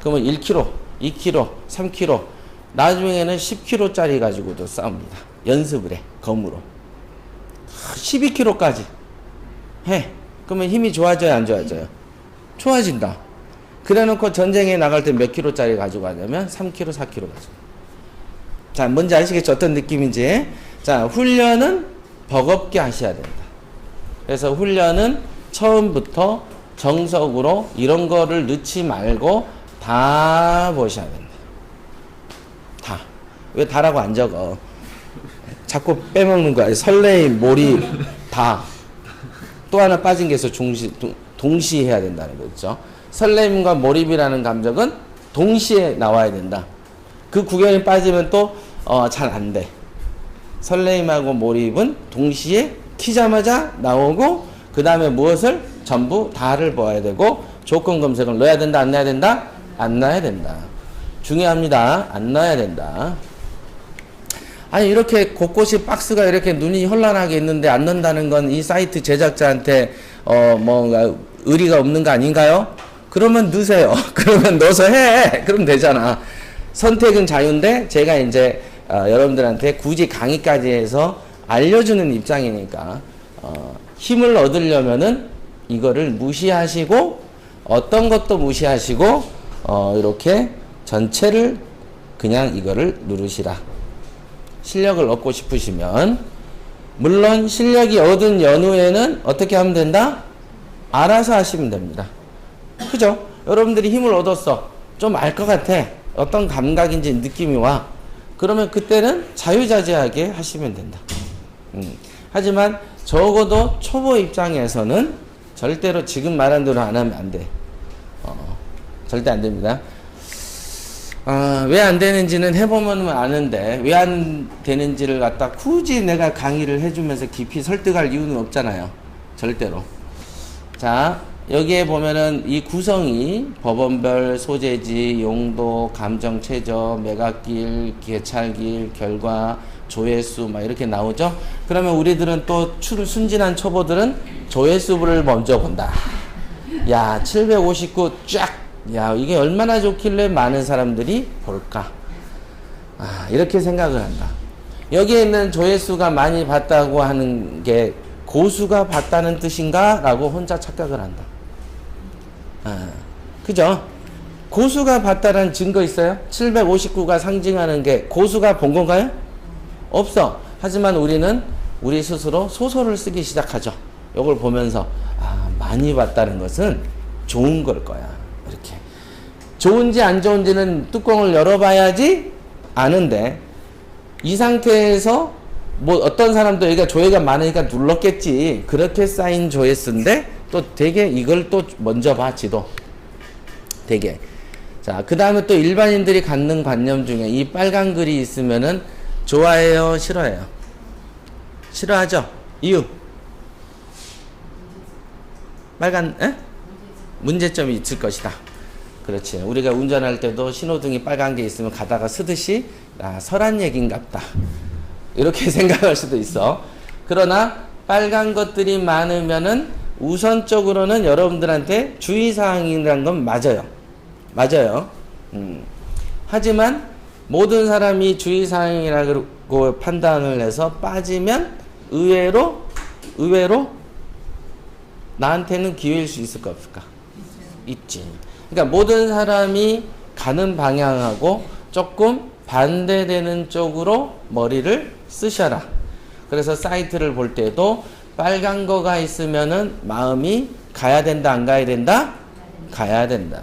그러면 1kg, 2kg, 3kg, 나중에는 10kg짜리 가지고도 싸웁니다. 연습을 해, 검으로. 12kg까지 해. 그러면 힘이 좋아져요, 안 좋아져요? 좋아진다. 그래 놓고 전쟁에 나갈 때 몇 킬로짜리 가지고 가냐면 3kg, 4kg 가지고. 자, 뭔지 아시겠죠? 어떤 느낌인지. 자, 훈련은 버겁게 하셔야 된다. 그래서 훈련은 처음부터 정석으로 이런 거를 넣지 말고 다 보셔야 된다. 다. 왜 다라고 안 적어? 자꾸 빼먹는 거야. 설레임, 몰입, 다. 또 하나 빠진 게 있어. 동시에 해야 된다는 거죠. 설렘과 몰입이라는 감정은 동시에 나와야 된다. 그 구경이 빠지면 또 잘 안 돼. 설렘하고 몰입은 동시에 키자마자 나오고 그 다음에 무엇을? 전부 다를 봐야 되고 조건 검색을 넣어야 된다 안 넣어야 된다? 안 넣어야 된다. 중요합니다. 안 넣어야 된다. 아니 이렇게 곳곳이 박스가 이렇게 눈이 현란하게 있는데 안 넣는다는 건 이 사이트 제작자한테 뭔가 의리가 없는 거 아닌가요? 그러면 넣으세요. 그러면 넣어서 해. 그럼 되잖아. 선택은 자유인데 제가 이제 여러분들한테 굳이 강의까지 해서 알려주는 입장이니까 힘을 얻으려면은 이거를 무시하시고 어떤 것도 무시하시고 이렇게 전체를 그냥 이거를 누르시라. 실력을 얻고 싶으시면 물론 실력이 얻은 연후에는 어떻게 하면 된다? 알아서 하시면 됩니다. 그죠? 여러분들이 힘을 얻었어. 좀 알 것 같아. 어떤 감각인지 느낌이 와. 그러면 그때는 자유자재하게 하시면 된다. 하지만 적어도 초보 입장에서는 절대로 지금 말한 대로 안 하면 안 돼. 절대 안 됩니다. 왜 안 되는지는 해보면 아는데 왜 안 되는지를 갖다 굳이 내가 강의를 해주면서 깊이 설득할 이유는 없잖아요. 절대로. 자, 여기에 보면은 이 구성이 법원별, 소재지, 용도, 감정 최저, 매각길, 개찰길, 결과, 조회수 막 이렇게 나오죠. 그러면 우리들은 또 순진한 초보들은 조회수를 먼저 본다. 야, 759 쫙. 야, 이게 얼마나 좋길래 많은 사람들이 볼까? 이렇게 생각을 한다. 여기에 있는 조회수가 많이 봤다고 하는 게 고수가 봤다는 뜻인가? 라고 혼자 착각을 한다. 그죠? 고수가 봤다는 증거 있어요? 759가 상징하는 게 고수가 본 건가요? 없어. 하지만 우리는 우리 스스로 소설을 쓰기 시작하죠. 이걸 보면서 많이 봤다는 것은 좋은 걸 거야. 이렇게. 좋은지 안 좋은지는 뚜껑을 열어봐야지 아는데 이 상태에서 뭐 어떤 사람도 여기가 조회가 많으니까 눌렀겠지. 그렇게 쌓인 조회수인데 또 되게 이걸 또 먼저 봐. 지도. 되게. 자, 그 다음에 또 일반인들이 갖는 관념 중에 이 빨간 글이 있으면은 좋아해요? 싫어해요? 싫어하죠? 이유? 빨간, 문제점이 있을 것이다. 그렇지. 우리가 운전할 때도 신호등이 빨간 게 있으면 가다가 쓰듯이 설한 얘기인갑다. 이렇게 생각할 수도 있어. 그러나 빨간 것들이 많으면은 우선적으로는 여러분들한테 주의사항이라는 건 맞아요. 맞아요. 하지만 모든 사람이 주의사항이라고 판단을 해서 빠지면 의외로 나한테는 기회일 수 있을까 없을까? 있지. 그러니까 모든 사람이 가는 방향하고 조금 반대되는 쪽으로 머리를 쓰셔라. 그래서 사이트를 볼 때도 빨간 거가 있으면은 마음이 가야 된다, 안 가야 된다? 가야 된다.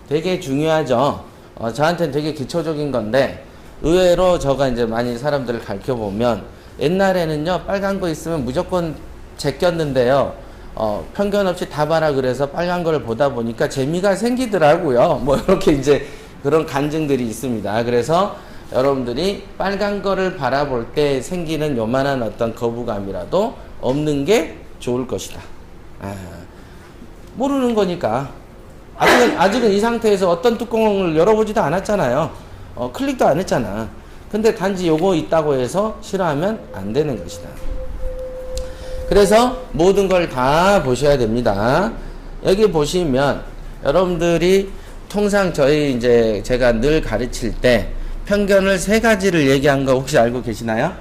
되게 중요하죠. 저한테는 되게 기초적인 건데 의외로 제가 이제 많이 사람들을 가르쳐 보면 옛날에는요 빨간 거 있으면 무조건 제꼈는데요. 편견 없이 다 봐라 그래서 빨간 걸 보다 보니까 재미가 생기더라고요. 뭐 이렇게 이제 그런 간증들이 있습니다. 그래서 여러분들이 빨간 거를 바라볼 때 생기는 요만한 어떤 거부감이라도 없는 게 좋을 것이다. 모르는 거니까. 아직은 이 상태에서 어떤 뚜껑을 열어보지도 않았잖아요. 클릭도 안 했잖아. 근데 단지 요거 있다고 해서 싫어하면 안 되는 것이다. 그래서 모든 걸 다 보셔야 됩니다. 여기 보시면 여러분들이 통상 제가 늘 가르칠 때 편견을 3가지를 얘기한 거 혹시 알고 계시나요?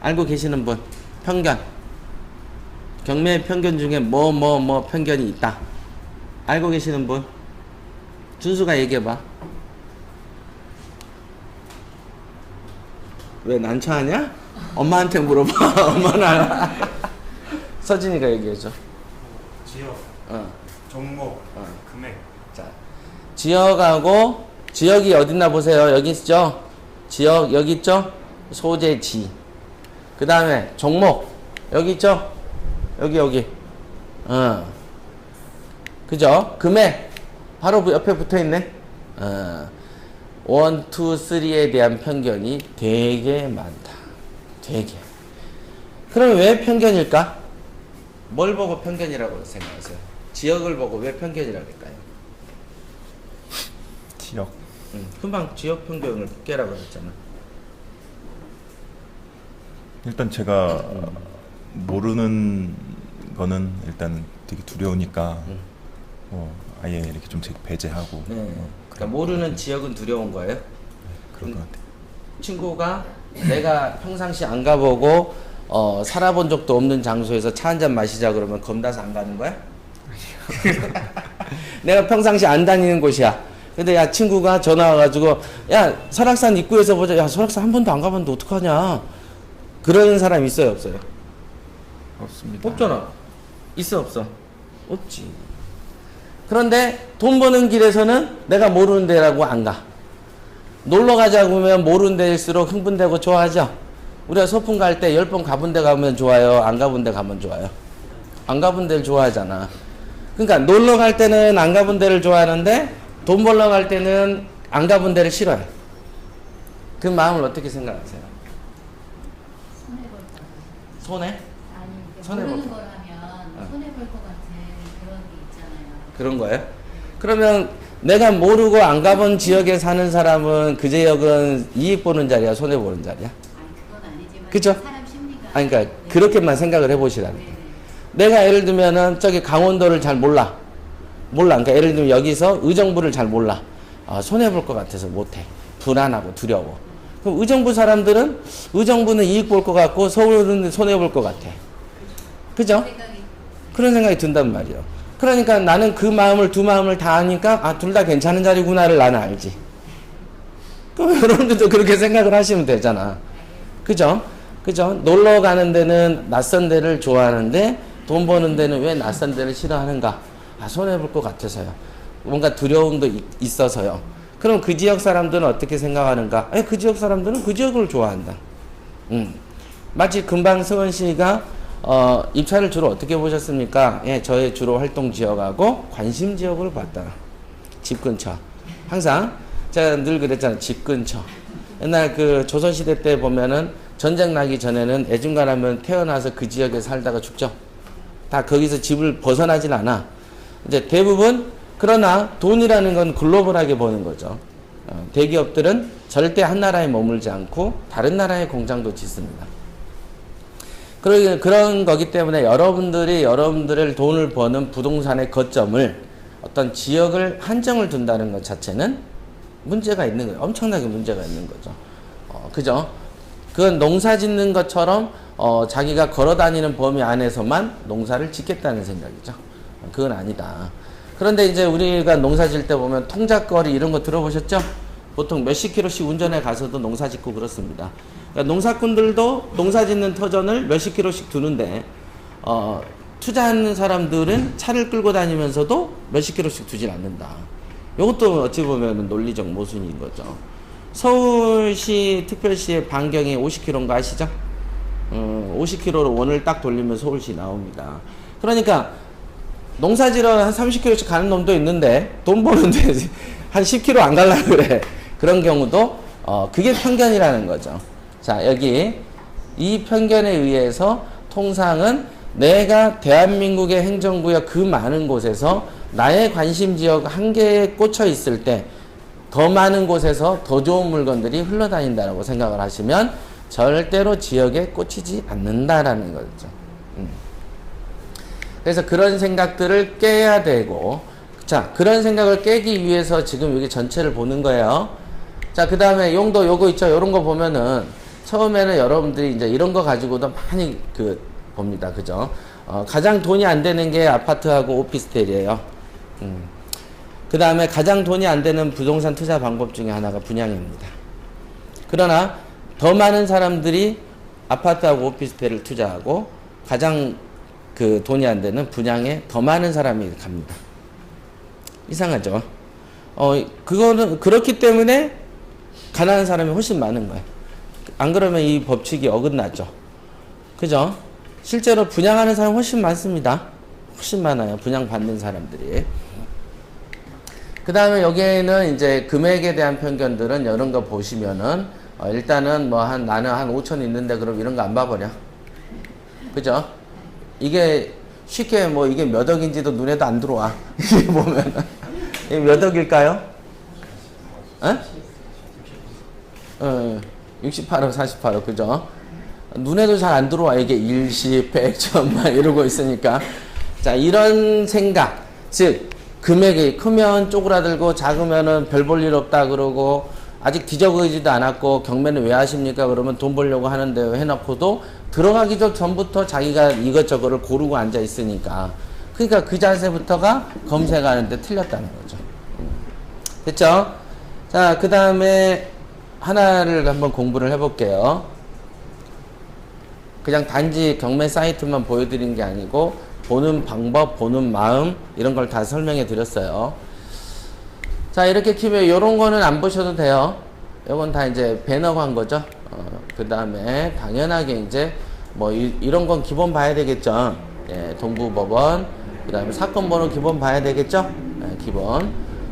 알고 계시는 분? 편견. 경매의 편견 중에 뭐 편견이 있다. 알고 계시는 분? 준수가 얘기해봐. 왜 난처하냐? 엄마한테 물어봐. 엄마는 알아. 서진이가 얘기해줘. 지역, 어. 종목, 어. 금액. 자, 지역하고 지역이 어딨나 보세요. 여기 있죠? 지역 여기 있죠? 소재지. 그 다음에 종목 여기 있죠? 여기. 그죠? 금액 바로 옆에 붙어있네. 1, 2, 3에 대한 편견이 되게 많다. 되게. 그럼 왜 편견일까? 뭘 보고 편견이라고 생각하세요? 지역을 보고 왜 편견이라고 할까요? 지역. 금방 지역 편견을 깨라고 했잖아. 일단 제가 모르는 거는 일단 되게 두려우니까 아예 이렇게 좀 배제하고. 네. 그러니까 모르는 지역은 두려운 거예요. 그런 것 같아요. 친구가 내가 평상시 안 가보고 살아본 적도 없는 장소에서 차 한잔 마시자 그러면 겁나서 안 가는 거야? 내가 평상시 안 다니는 곳이야. 근데 야 친구가 전화 와가지고 야 설악산 입구에서 보자. 야 설악산 한 번도 안 가봤는데 어떡하냐. 그러는 사람 있어요 없어요? 없습니다. 없잖아. 있어 없어? 없지. 그런데 돈 버는 길에서는 내가 모르는 데라고 안 가. 놀러 가자고 하면 모르는 데일수록 흥분되고 좋아하죠. 우리가 소풍 갈 때 10번 가본 데 가면 좋아요? 안 가본 데 가면 좋아요? 안 가본 데를 좋아하잖아. 그러니까 놀러 갈 때는 안 가본 데를 좋아하는데 돈 벌러 갈 때는 안 가본 데를 싫어해. 그 마음을 어떻게 생각하세요? 손해볼 거. 손해? 아니 손해볼 모르는 거. 걸 하면 손해볼 것 같은 그런 게 있잖아요. 그런 거예요? 그러면 내가 모르고 안 가본 지역에 사는 사람은 그 지역은 이익 보는 자리야, 손해 보는 자리야? 아니 그건 아니지만 그죠? 사람 심리가. 아니, 그러니까 그렇게만 생각을 해보시라는 거예요. 네네. 내가 예를 들면은 저기 강원도를 잘 몰라. 그러니까 예를 들면 여기서 의정부를 잘 몰라. 손해 볼 것 같아서 못해. 불안하고 두려워. 그럼 의정부 사람들은 의정부는 이익 볼 것 같고 서울은 손해 볼 것 같아. 그죠? 생각이 그런 생각이 든단 말이에요. 그러니까 나는 그 마음을 두 마음을 다 아니까 둘 다 괜찮은 자리구나를 나는 알지. 그럼 여러분들도 그렇게 생각을 하시면 되잖아. 그죠? 놀러 가는 데는 낯선 데를 좋아하는데 돈 버는 데는 왜 낯선 데를 싫어하는가? 손해볼 것 같아서요. 뭔가 두려움도 있어서요. 그럼 그 지역 사람들은 어떻게 생각하는가? 그 지역 사람들은 그 지역을 좋아한다. 마치 금방 승원 씨가 입찰을 주로 어떻게 보셨습니까? 저의 주로 활동 지역하고 관심 지역을 봤다. 집 근처. 항상 제가 늘 그랬잖아요. 집 근처. 옛날 그 조선시대 때 보면은 전쟁 나기 전에는 애중간하면 태어나서 그 지역에 살다가 죽죠. 다 거기서 집을 벗어나진 않아. 이제 대부분 그러나 돈이라는 건 글로벌하게 버는 거죠. 대기업들은 절대 한 나라에 머물지 않고 다른 나라의 공장도 짓습니다. 그런 거기 때문에 여러분들을 돈을 버는 부동산의 거점을 어떤 지역을 한정을 둔다는 것 자체는 문제가 있는 거예요. 엄청나게 문제가 있는 거죠. 그죠? 그건 농사 짓는 것처럼 자기가 걸어 다니는 범위 안에서만 농사를 짓겠다는 생각이죠. 그건 아니다. 그런데 이제 우리가 농사 질 때 보면 통작거리 이런 거 들어보셨죠? 보통 몇십 킬로씩 운전해 가서도 농사 짓고 그렇습니다. 그러니까 농사꾼들도 농사 짓는 터전을 몇십 킬로씩 두는데 투자하는 사람들은 차를 끌고 다니면서도 몇십 킬로씩 두질 않는다. 이것도 어찌 보면 논리적 모순인 거죠. 서울시 특별시의 반경이 50km인 거 아시죠? 50km로 원을 딱 돌리면 서울시 나옵니다. 그러니까 농사지러 한 30km씩 가는 놈도 있는데 돈 버는데 한 10km 안 가려고 그래. 그런 경우도 그게 편견이라는 거죠. 자, 여기 이 편견에 의해서 통상은 내가 대한민국의 행정구역 그 많은 곳에서 나의 관심 지역 한 개에 꽂혀 있을 때 더 많은 곳에서 더 좋은 물건들이 흘러다닌다고 생각을 하시면 절대로 지역에 꽂히지 않는다라는 거죠. 그래서 그런 생각들을 깨야 되고, 자, 그런 생각을 깨기 위해서 지금 여기 전체를 보는 거예요. 자, 그 다음에 용도 요거 있죠? 요런 거 보면은 처음에는 여러분들이 이제 이런 거 가지고도 많이 봅니다. 그죠? 가장 돈이 안 되는 게 아파트하고 오피스텔이에요. 그 다음에 가장 돈이 안 되는 부동산 투자 방법 중에 하나가 분양입니다. 그러나 더 많은 사람들이 아파트하고 오피스텔을 투자하고 가장 그 돈이 안 되는 분양에 더 많은 사람이 갑니다. 이상하죠? 그거는 그렇기 때문에 가난한 사람이 훨씬 많은 거예요. 안 그러면 이 법칙이 어긋나죠. 그죠? 실제로 분양하는 사람이 훨씬 많습니다. 훨씬 많아요. 분양받는 사람들이. 그 다음에 여기에는 이제 금액에 대한 편견들은 이런 거 보시면은, 일단은 뭐 나는 한 5천 있는데 그럼 이런 거 안 봐버려. 그죠? 이게 쉽게 뭐 이게 몇 억인지도 눈에도 안 들어와. 이게 보면은. 이게 몇 억일까요? 68억, 48억, 그죠? 눈에도 잘 안 들어와. 이게 일시, 100, 천만 이러고 있으니까. 자, 이런 생각. 즉, 금액이 크면 쪼그라들고 작으면은 별 볼 일 없다 그러고 아직 뒤적이지도 않았고 경매는 왜 하십니까? 그러면 돈 벌려고 하는데 해놓고도 들어가기 전부터 자기가 이것저것을 고르고 앉아 있으니까. 그러니까 그 자세부터가 검색하는데 틀렸다는 거죠. 됐죠? 자, 그 다음에 하나를 한번 공부를 해볼게요. 그냥 단지 경매 사이트만 보여드린 게 아니고 보는 방법, 보는 마음 이런 걸 다 설명해 드렸어요. 자, 이렇게 키면 이런 거는 안 보셔도 돼요. 이건 다 이제 배너 한 거죠. 그 다음에 당연하게 이제 뭐 이런 건 기본 봐야 되겠죠. 예, 동부법원. 그 다음에 사건 번호 기본 봐야 되겠죠. 예, 기본.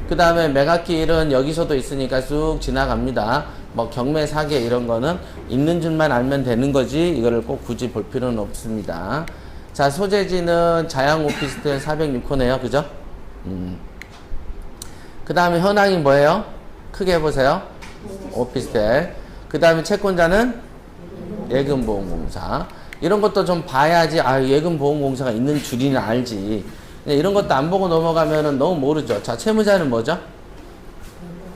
그 다음에 매각기일은 여기서도 있으니까 쑥 지나갑니다. 뭐 경매 사계 이런 거는 있는 줄만 알면 되는 거지 이거를 꼭 굳이 볼 필요는 없습니다. 자, 소재지는 자양 오피스텔 406호네요. 그죠? 그 다음에 현황이 뭐예요? 크게 해보세요. 오피스텔. 그 다음에 채권자는 예금보험공사. 이런 것도 좀 봐야지, 예금보험공사가 있는 줄이는 알지. 이런 것도 안 보고 넘어가면은 너무 모르죠. 자, 채무자는 뭐죠?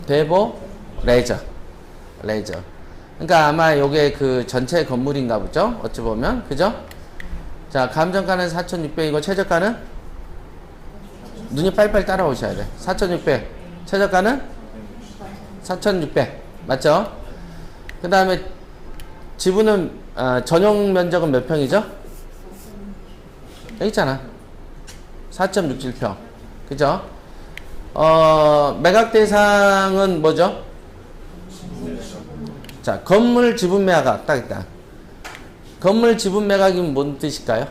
대보, 레저. 그러니까 아마 요게 그 전체 건물인가 보죠? 어찌 보면. 그죠? 자, 감정가는 4,600이고 최저가는? 눈이 빨리빨리 따라오셔야 돼. 4,600. 최저가는? 4,600. 맞죠? 그 다음에 지분은, 전용 면적은 몇 평이죠? 여기 있잖아. 4.67평. 그죠? 매각 대상은 뭐죠? 자, 건물 지분 매각. 딱 있다. 건물 지분 매각이면 뭔 뜻일까요?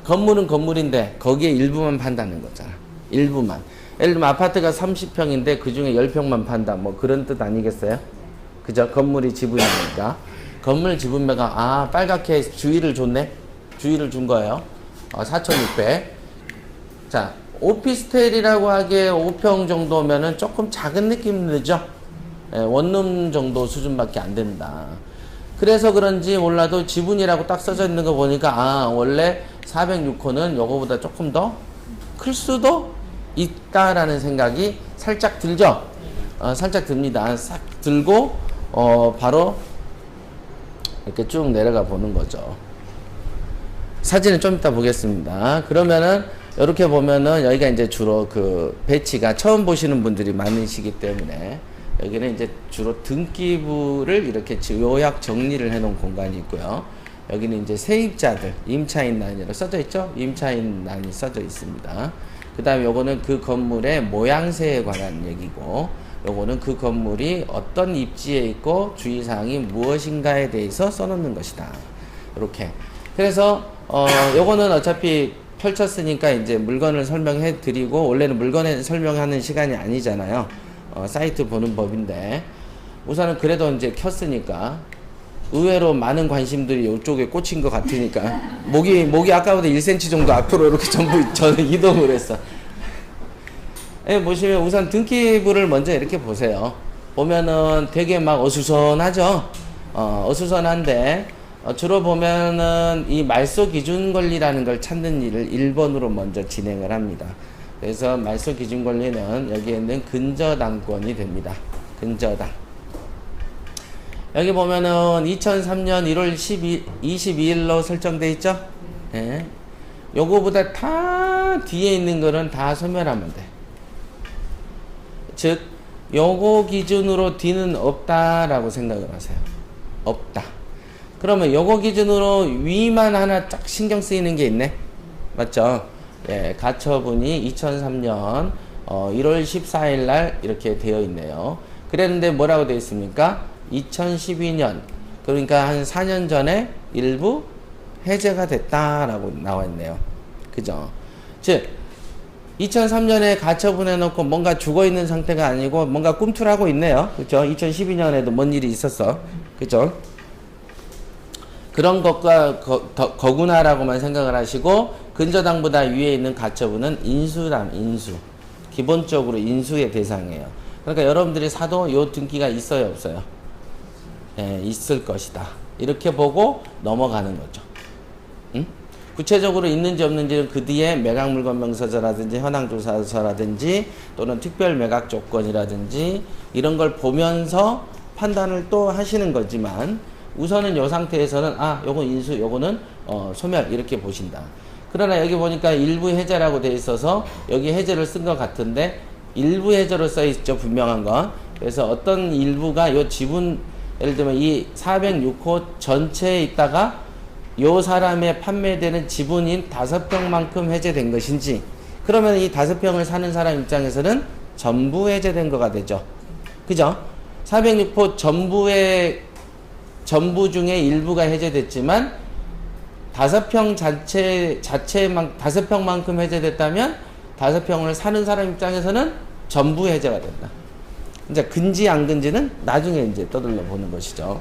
건물은 건물인데 거기에 일부만 판다는 거잖아. 일부만. 예를 들면 아파트가 30평인데 그 중에 10평만 판다. 뭐 그런 뜻 아니겠어요? 그죠? 건물이 지분이니까. 건물 지분 매각. 빨갛게 주의를 줬네? 주의를 준 거예요. 4,600. 자, 오피스텔이라고 하기에 5평 정도면은 조금 작은 느낌 들죠? 원룸 정도 수준밖에 안 된다. 그래서 그런지 몰라도 지분이라고 딱 써져 있는 거 보니까 원래 406호는 요거보다 조금 더 클 수도 있다라는 생각이 살짝 들죠? 살짝 듭니다. 싹 들고 바로 이렇게 쭉 내려가 보는 거죠. 사진을 좀 이따 보겠습니다. 그러면은 이렇게 보면은 여기가 이제 주로 그 배치가 처음 보시는 분들이 많으시기 때문에 여기는 이제 주로 등기부를 이렇게 요약 정리를 해놓은 공간이 있고요. 여기는 이제 세입자들, 임차인란이라고 써져 있죠? 임차인란이 써져 있습니다. 그 다음에 요거는 그 건물의 모양새에 관한 얘기고, 요거는 그 건물이 어떤 입지에 있고 주의사항이 무엇인가에 대해서 써놓는 것이다. 이렇게. 그래서, 요거는 어차피 펼쳤으니까 이제 물건을 설명해 드리고, 원래는 물건에 설명하는 시간이 아니잖아요. 사이트 보는 법인데 우선은 그래도 이제 켰으니까 의외로 많은 관심들이 이쪽에 꽂힌 것 같으니까 목이 아까보다 1cm 정도 앞으로 이렇게 전부 저는 이동을 했어. 보시면 우선 등기부를 먼저 이렇게 보세요. 보면은 되게 막 어수선하죠. 어수선한데 주로 보면은 이 말소 기준 권리라는 걸 찾는 일을 1번으로 먼저 진행을 합니다. 그래서 말소 기준 권리는 여기에는 근저당권이 됩니다. 근저당. 여기 보면은 2003년 1월 22일로 설정돼 있죠? 예. 요거보다 다 뒤에 있는 거는 다 소멸하면 돼. 즉, 요거 기준으로 뒤는 없다라고 생각을 하세요. 없다. 그러면 요거 기준으로 위만 하나 쫙 신경 쓰이는 게 있네. 맞죠? 예, 가처분이 2003년 1월 14일 날 이렇게 되어 있네요. 그랬는데 뭐라고 되어 있습니까? 2012년, 그러니까 한 4년 전에 일부 해제가 됐다라고 나와 있네요. 그죠? 즉 2003년에 가처분해 놓고 뭔가 죽어 있는 상태가 아니고 뭔가 꿈틀하고 있네요. 그죠? 2012년에도 뭔 일이 있었어. 그죠? 그런 것과 거구나라고만 생각을 하시고, 근저당보다 위에 있는 가처분은 인수. 기본적으로 인수의 대상이에요. 그러니까 여러분들이 사도 요 등기가 있어요, 없어요? 예, 있을 것이다. 이렇게 보고 넘어가는 거죠. 응? 구체적으로 있는지 없는지는 그 뒤에 매각물건명서라든지 현황조사서라든지 또는 특별매각조건이라든지 이런 걸 보면서 판단을 또 하시는 거지만, 우선은 이 상태에서는 요건 인수, 요거는 소멸 이렇게 보신다. 그러나 여기 보니까 일부 해제라고 되어 있어서 여기 해제를 쓴 것 같은데 일부 해제로 써 있죠, 분명한 건. 그래서 어떤 일부가 요 지분, 예를 들면 이 406호 전체에 있다가 요 사람의 판매되는 지분인 5평만큼 해제된 것인지, 그러면 이 5평을 사는 사람 입장에서는 전부 해제된 거가 되죠. 그죠? 406호 전부 중에 일부가 해제됐지만 5평 다섯 평만큼 해제됐다면 5평을 사는 사람 입장에서는 전부 해제가 된다. 이제 근지 안 근지는 나중에 이제 떠들러 보는 것이죠.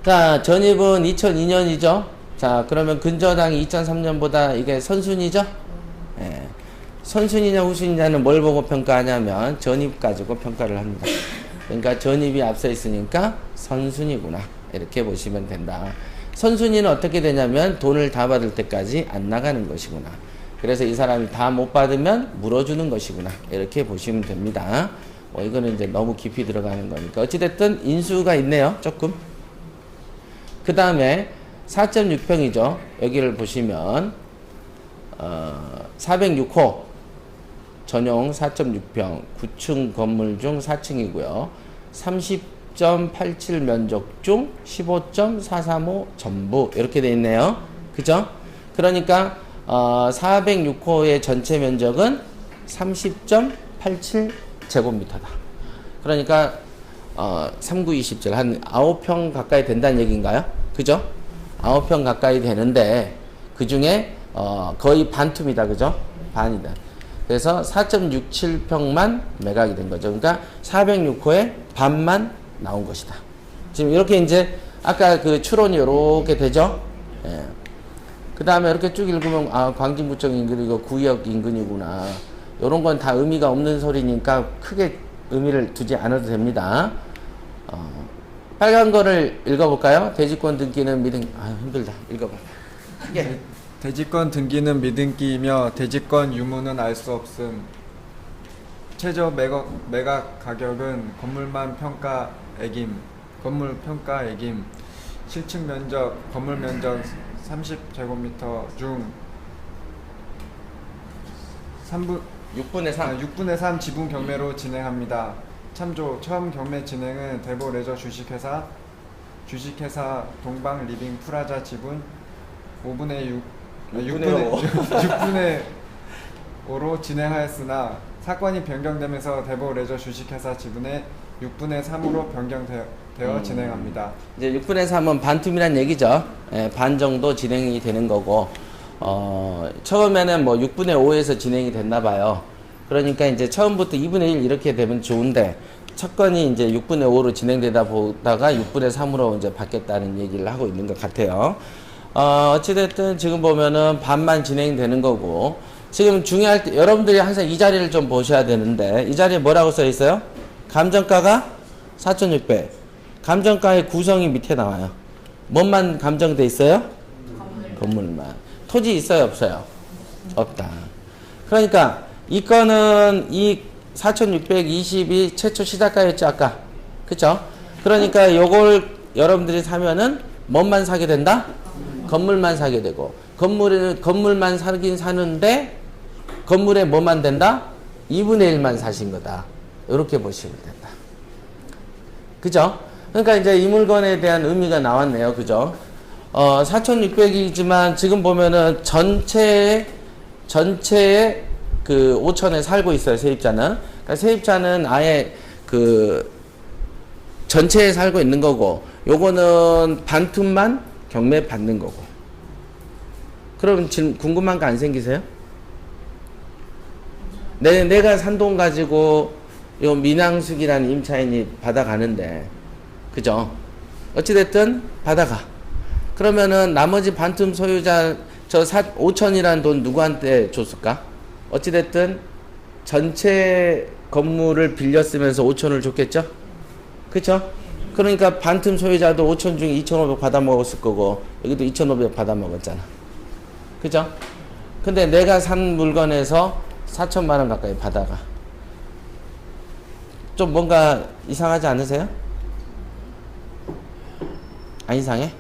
자, 전입은 2002년이죠. 자, 그러면 근저당이 2003년보다 이게 선순위죠? 예. 선순위냐 후순위냐는 뭘 보고 평가하냐면 전입 가지고 평가를 합니다. 그러니까 전입이 앞서 있으니까 선순위구나, 이렇게 보시면 된다. 선순위는 어떻게 되냐면 돈을 다 받을 때까지 안 나가는 것이구나. 그래서 이 사람이 다 못 받으면 물어주는 것이구나, 이렇게 보시면 됩니다. 이거는 이제 너무 깊이 들어가는 거니까. 어찌됐든 인수가 있네요, 조금. 그 다음에 4.6평이죠. 여기를 보시면 406호 전용 4.6평 9층 건물 중 4층이고요. 30.87 면적 중 15.435 전부, 이렇게 돼 있네요. 그죠? 그러니까 406호의 전체 면적은 30.87 제곱미터다. 그러니까 3927 한 9평 가까이 된다는 얘기인가요? 그죠? 9평 가까이 되는데 그 중에 거의 반툼이다. 그죠? 반이다. 그래서 4.67평만 매각이 된 거죠. 그러니까 406호에 반만 나온 것이다. 지금 이렇게 이제 아까 그 추론이 이렇게 되죠? 예. 그 다음에 이렇게 쭉 읽으면 광진구청 인근, 이거 구역 인근이구나. 이런 건 다 의미가 없는 소리니까 크게 의미를 두지 않아도 됩니다. 빨간 거를 읽어볼까요? 대지권 등기는 힘들다. 읽어봐. 크게. 대지권 등기는 미등기이며 대지권 유무는 알 수 없음. 최저 매각 가격은 건물만 평가액임. 건물 평가액임. 실측 면적, 건물 면적 30제곱미터 중 6분의 3. 6분의 3 지분 경매로 진행합니다. 참조, 처음 경매 진행은 대보 레저 주식회사 동방 리빙 프라자 지분 6분의 5로 진행하였으나 사건이 변경되면서 대보 레저 주식회사 지분의 6분의 3으로 변경되어 진행합니다. 이제 6분의 3은 반툼이란 얘기죠. 예, 반 정도 진행이 되는 거고, 처음에는 뭐 6분의 5에서 진행이 됐나 봐요. 그러니까 이제 처음부터 2분의 1 이렇게 되면 좋은데, 첫 건이 이제 6분의 5로 진행되다 보다가 6분의 3으로 이제 바뀌었다는 얘기를 하고 있는 것 같아요. 어찌됐든 지금 보면은 반만 진행되는 거고, 지금 중요할 때 여러분들이 항상 이 자리를 좀 보셔야 되는데, 이 자리에 뭐라고 써 있어요? 감정가가 4,600. 감정가의 구성이 밑에 나와요. 뭔만 감정돼 있어요? 건물만. 토지 있어요, 없어요? 없다. 그러니까 이 건은 이 4,620이 최초 시작가였죠, 아까. 그쵸? 그러니까 요걸 여러분들이 사면은 뭔만 사게 된다? 건물만 사게 되고, 건물만 사긴 사는데 건물에 뭐만 된다? 2분의 1만 사신 거다. 이렇게 보시면 된다. 그죠? 그러니까 이제 이 물건에 대한 의미가 나왔네요. 그죠? 4,600이지만 지금 보면은 전체에 그 5천에 살고 있어요. 세입자는. 그러니까 세입자는 아예 그 전체에 살고 있는 거고, 요거는 반틈만 경매 받는 거고. 그럼 지금 궁금한 거 안 생기세요? 내가 산 돈 가지고 요 민항숙이라는 임차인이 받아가는데, 그죠? 어찌됐든 받아가. 그러면은 나머지 반틈 소유자 5천이라는 돈 누구한테 줬을까? 어찌됐든 전체 건물을 빌려 쓰면서 5천을 줬겠죠? 그쵸? 그러니까 반틈 소유자도 5천 중에 2,500 받아 먹었을 거고, 여기도 2,500 받아 먹었잖아. 그죠? 근데 내가 산 물건에서 4천만 원 가까이 받아가. 좀 뭔가 이상하지 않으세요? 안 이상해?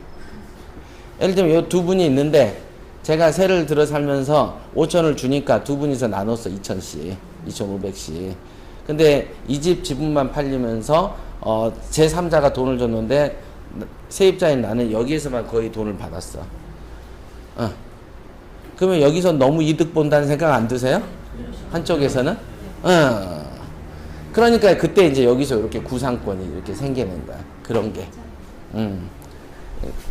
예를 들면 요 두 분이 있는데 제가 세를 들어 살면서 5천을 주니까 두 분이서 나눴어. 2천씩 2,500씩. 근데 이 집 지분만 팔리면서 제3자가 돈을 줬는데 세입자인 나는 여기에서만 거의 돈을 받았어. 그러면 여기서 너무 이득 본다는 생각 안 드세요? 한쪽에서는? 그러니까 그때 이제 여기서 이렇게 구상권이 이렇게 생기는 거야. 그런 게.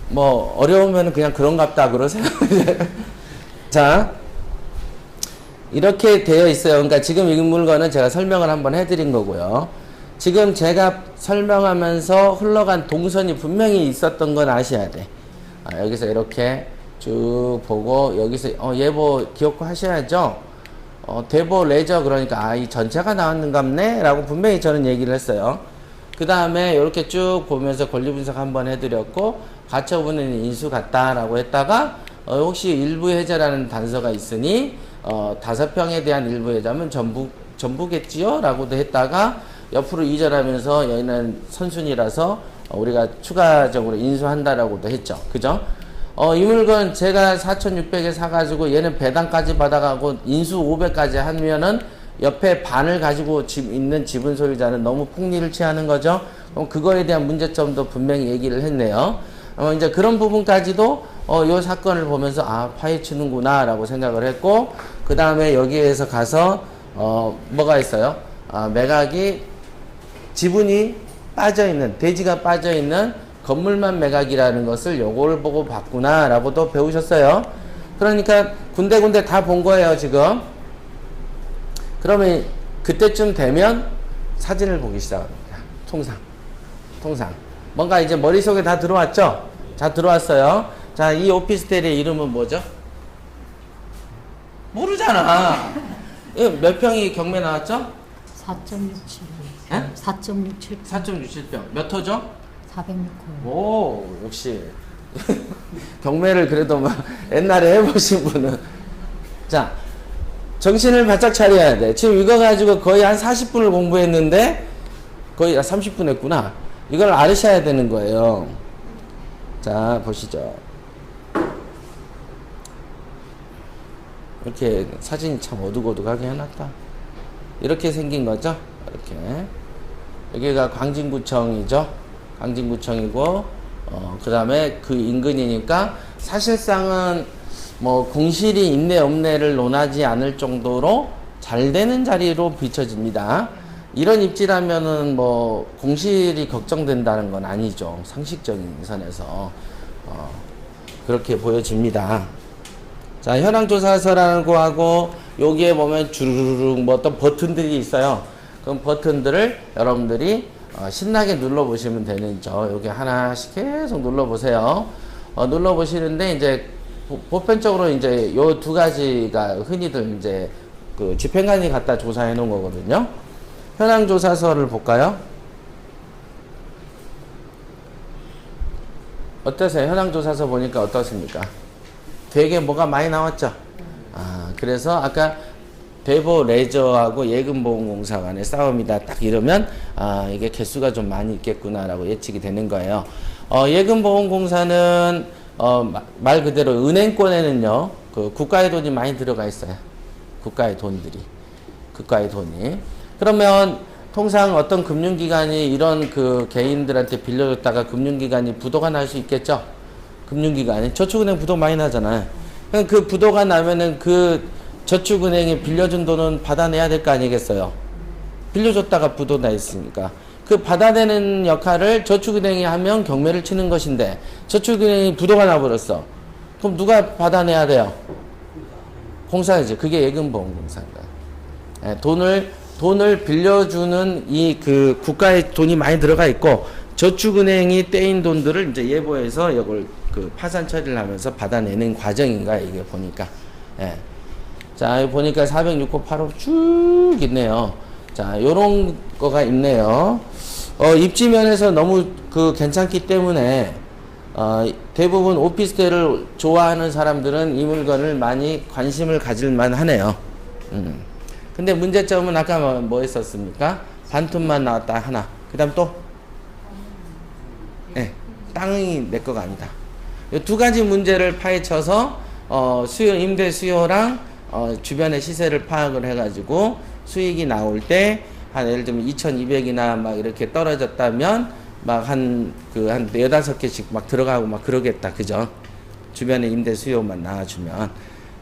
뭐 어려우면 그냥 그런갑다 그러세요. 자, 이렇게 되어 있어요. 그러니까 지금 이 물건은 제가 설명을 한번 해드린 거고요. 지금 제가 설명하면서 흘러간 동선이 분명히 있었던 건 아셔야 돼. 여기서 이렇게 쭉 보고 여기서 예보 기억하셔야죠. 대보 레저 그러니까 이 전체가 나왔는갑네 라고 분명히 저는 얘기를 했어요. 그 다음에 이렇게 쭉 보면서 권리 분석 한번 해드렸고, 가처분은 인수 같다라고 했다가 혹시 일부 해제라는 단서가 있으니 5평에 대한 일부 해제하면 전부겠지요 라고도 했다가 옆으로 이전하면서 여기는 선순위라서 우리가 추가적으로 인수한다라고도 했죠. 그죠? 이 물건 제가 4,600에 사가지고 얘는 배당까지 받아가고 인수 500까지 하면은 옆에 반을 가지고 있는 지분 소유자는 너무 폭리를 취하는 거죠. 그럼 그거에 대한 문제점도 분명히 얘기를 했네요. 이제 그런 부분까지도 요 사건을 보면서 파헤치는구나 라고 생각을 했고, 그 다음에 여기에서 가서 뭐가 있어요? 매각이 지분이 빠져있는, 대지가 빠져있는 건물만 매각이라는 것을 요걸 보고 봤구나 라고도 배우셨어요. 그러니까 군데군데 다 본 거예요 지금. 그러면 그때쯤 되면 사진을 보기 시작합니다. 통상 뭔가 이제 머릿속에 다 들어왔죠? 다 들어왔어요. 자, 이 오피스텔의 이름은 뭐죠? 모르잖아. 몇 평이 경매 나왔죠? 4.67. 에? 4.67. 4.67평. 몇 호죠? 406호. 오, 역시 경매를 그래도 막 옛날에 해보신 분은. 자, 정신을 바짝 차려야 돼. 지금 이거 가지고 거의 한 40분을 공부했는데 거의 30분 했구나. 이걸 알으셔야 되는 거예요. 자, 보시죠. 이렇게 사진이 참 어둑어둑하게 해놨다. 이렇게 생긴 거죠. 이렇게. 여기가 광진구청이죠. 광진구청이고, 그 다음에 그 인근이니까 사실상은 뭐 공실이 있네 없네를 논하지 않을 정도로 잘 되는 자리로 비춰집니다. 이런 입지라면은 뭐 공실이 걱정된다는 건 아니죠. 상식적인 선에서 그렇게 보여집니다. 자, 현황조사서라고 하고 여기에 보면 주르륵 뭐 어떤 버튼들이 있어요. 그럼 버튼들을 여러분들이 신나게 눌러보시면 되는죠. 여기 하나씩 계속 눌러보세요. 눌러보시는데 이제 보편적으로 이제 요 두 가지가 흔히들 이제 그 집행관이 갖다 조사해 놓은 거거든요. 현황조사서를 볼까요? 어떠세요? 현황조사서 보니까 어떻습니까? 되게 뭐가 많이 나왔죠? 그래서 아까 대보 레저하고 예금보험공사 간의 싸움이다 딱 이러면 이게 개수가 좀 많이 있겠구나라고 예측이 되는 거예요. 예금보험공사는 말 그대로 은행권에는요 그 국가의 돈이 많이 들어가 있어요. 국가의 돈이. 그러면 통상 어떤 금융기관이 이런 그 개인들한테 빌려줬다가 금융기관이 부도가 날 수 있겠죠? 금융기관이. 저축은행 부도 많이 나잖아요. 그럼 그 부도가 나면은 그 저축은행이 빌려준 돈은 받아내야 될 거 아니겠어요? 빌려줬다가 부도 나 있으니까. 그 받아내는 역할을 저축은행이 하면 경매를 치는 것인데 저축은행이 부도가 나버렸어. 그럼 누가 받아내야 돼요? 공사이지. 그게 예금보험공사입니다. 예, 돈을 빌려주는 이 그 국가의 돈이 많이 들어가 있고 저축은행이 떼인 돈들을 이제 예보해서 이걸 그 파산 처리를 하면서 받아내는 과정인가 이게 보니까. 예. 자, 여기 보니까 406호 8호 쭉 있네요. 자, 요런 거가 있네요. 입지면에서 너무 그 괜찮기 때문에 대부분 오피스텔을 좋아하는 사람들은 이 물건을 많이 관심을 가질만 하네요. 근데 문제점은 아까 뭐 했었습니까? 반톤만 나왔다 하나. 그 다음 또? 네, 땅이 내 거가 아니다. 이 두 가지 문제를 파헤쳐서 수요, 임대 수요랑 주변의 시세를 파악을 해가지고 수익이 나올 때 한 예를 들면 2,200이나 막 이렇게 떨어졌다면 막 한 4-5개씩 막 들어가고 막 그러겠다. 그죠? 주변에 임대 수요만 나와주면.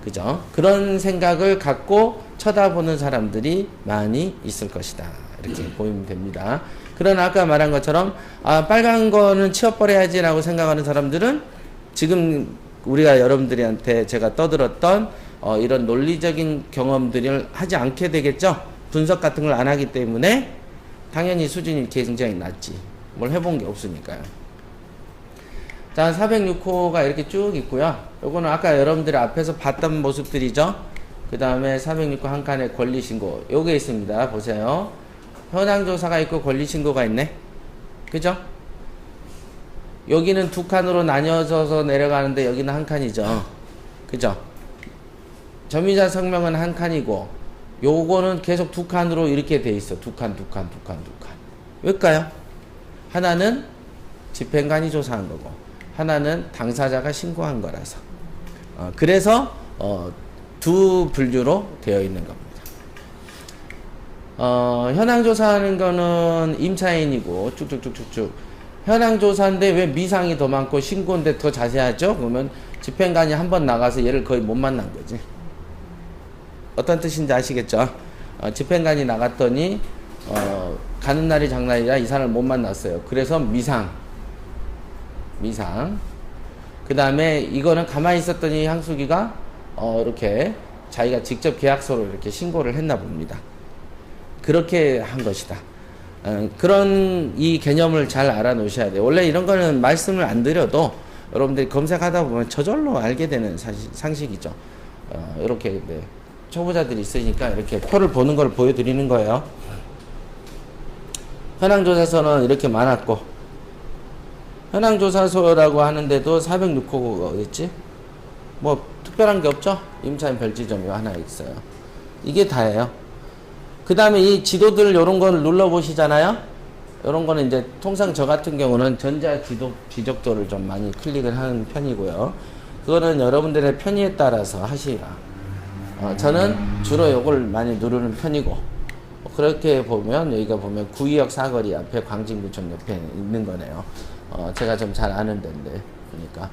그죠? 그런 생각을 갖고 쳐다보는 사람들이 많이 있을 것이다. 이렇게 보이면 됩니다. 그러나 아까 말한 것처럼, 빨간 거는 치워버려야지라고 생각하는 사람들은 지금 우리가 여러분들한테 제가 떠들었던 이런 논리적인 경험들을 하지 않게 되겠죠? 분석 같은 걸 안 하기 때문에 당연히 수준이 굉장히 낮지. 뭘 해본 게 없으니까요. 자, 406호가 이렇게 쭉 있고요. 요거는 아까 여러분들이 앞에서 봤던 모습들이죠. 그 다음에 406호 한 칸에 권리신고. 요게 있습니다. 보세요. 현황조사가 있고 권리신고가 있네. 그죠? 여기는 두 칸으로 나뉘어져서 내려가는데 여기는 한 칸이죠. 그죠? 점유자 성명은 한 칸이고 요거는 계속 두 칸으로 이렇게 돼 있어. 두 칸. 왜일까요? 하나는 집행관이 조사한 거고 하나는 당사자가 신고한 거라서. 그래서 두 분류로 되어 있는 겁니다. 현황 조사하는 거는 임차인이고 쭉쭉쭉쭉쭉. 현황 조사인데 왜 미상이 더 많고 신고인데 더 자세하죠? 그러면 집행관이 한 번 나가서 얘를 거의 못 만난 거지. 어떤 뜻인지 아시겠죠? 집행관이 나갔더니 가는 날이 장날이라 이 사람을 못 만났어요. 그래서 미상. 그 다음에 이거는 가만히 있었더니 향수기가 이렇게 자기가 직접 계약서로 이렇게 신고를 했나 봅니다. 그렇게 한 것이다. 그런 이 개념을 잘 알아 놓으셔야 돼요. 원래 이런 거는 말씀을 안 드려도 여러분들이 검색하다 보면 저절로 알게 되는 상식이죠. 이렇게 네. 초보자들이 있으니까 이렇게 표를 보는 걸 보여드리는 거예요. 현황조사서는 이렇게 많았고 현황조사소라고 하는데도 406호가 어딨지? 뭐 특별한 게 없죠? 임차인 별지점이 하나 있어요. 이게 다예요. 그 다음에 이 지도들 요런 거를 눌러보시잖아요. 요런 거는 이제 통상 저 같은 경우는 전자 지적도를 좀 많이 클릭을 하는 편이고요. 그거는 여러분들의 편의에 따라서 하시라. 저는 주로 요걸 많이 누르는 편이고 그렇게 보면 여기가 보면 구의역 사거리 앞에 광진구청 옆에 있는 거네요. 제가 좀 잘 아는 데인데 보니까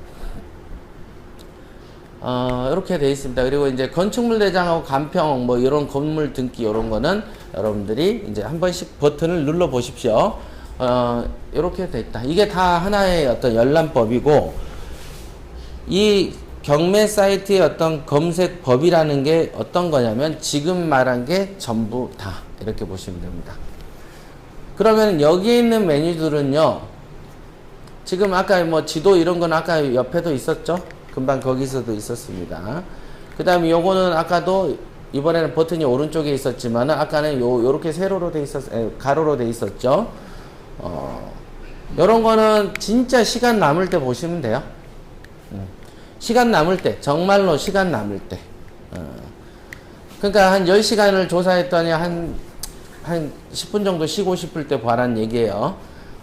이렇게 돼 있습니다. 그리고 이제 건축물 대장하고 간평 뭐 이런 건물 등기 이런 거는 여러분들이 이제 한 번씩 버튼을 눌러 보십시오. 이렇게 돼 있다. 이게 다 하나의 어떤 열람법이고 이 경매 사이트의 어떤 검색법이라는 게 어떤 거냐면 지금 말한 게 전부 다 이렇게 보시면 됩니다. 그러면 여기에 있는 메뉴들은요. 지금 아까 뭐 지도 이런 건 아까 옆에도 있었죠. 금방 거기서도 있었습니다. 그 다음에 요거는 아까도 이번에는 버튼이 오른쪽에 있었지만 아까는 요렇게 세로로 돼 가로로 돼 있었죠. 요런 거는 진짜 시간 남을 때 보시면 돼요. 시간 남을 때, 정말로 시간 남을 때. 그러니까 한 10시간을 조사했더니 한 10분 정도 쉬고 싶을 때 보라는 얘기예요.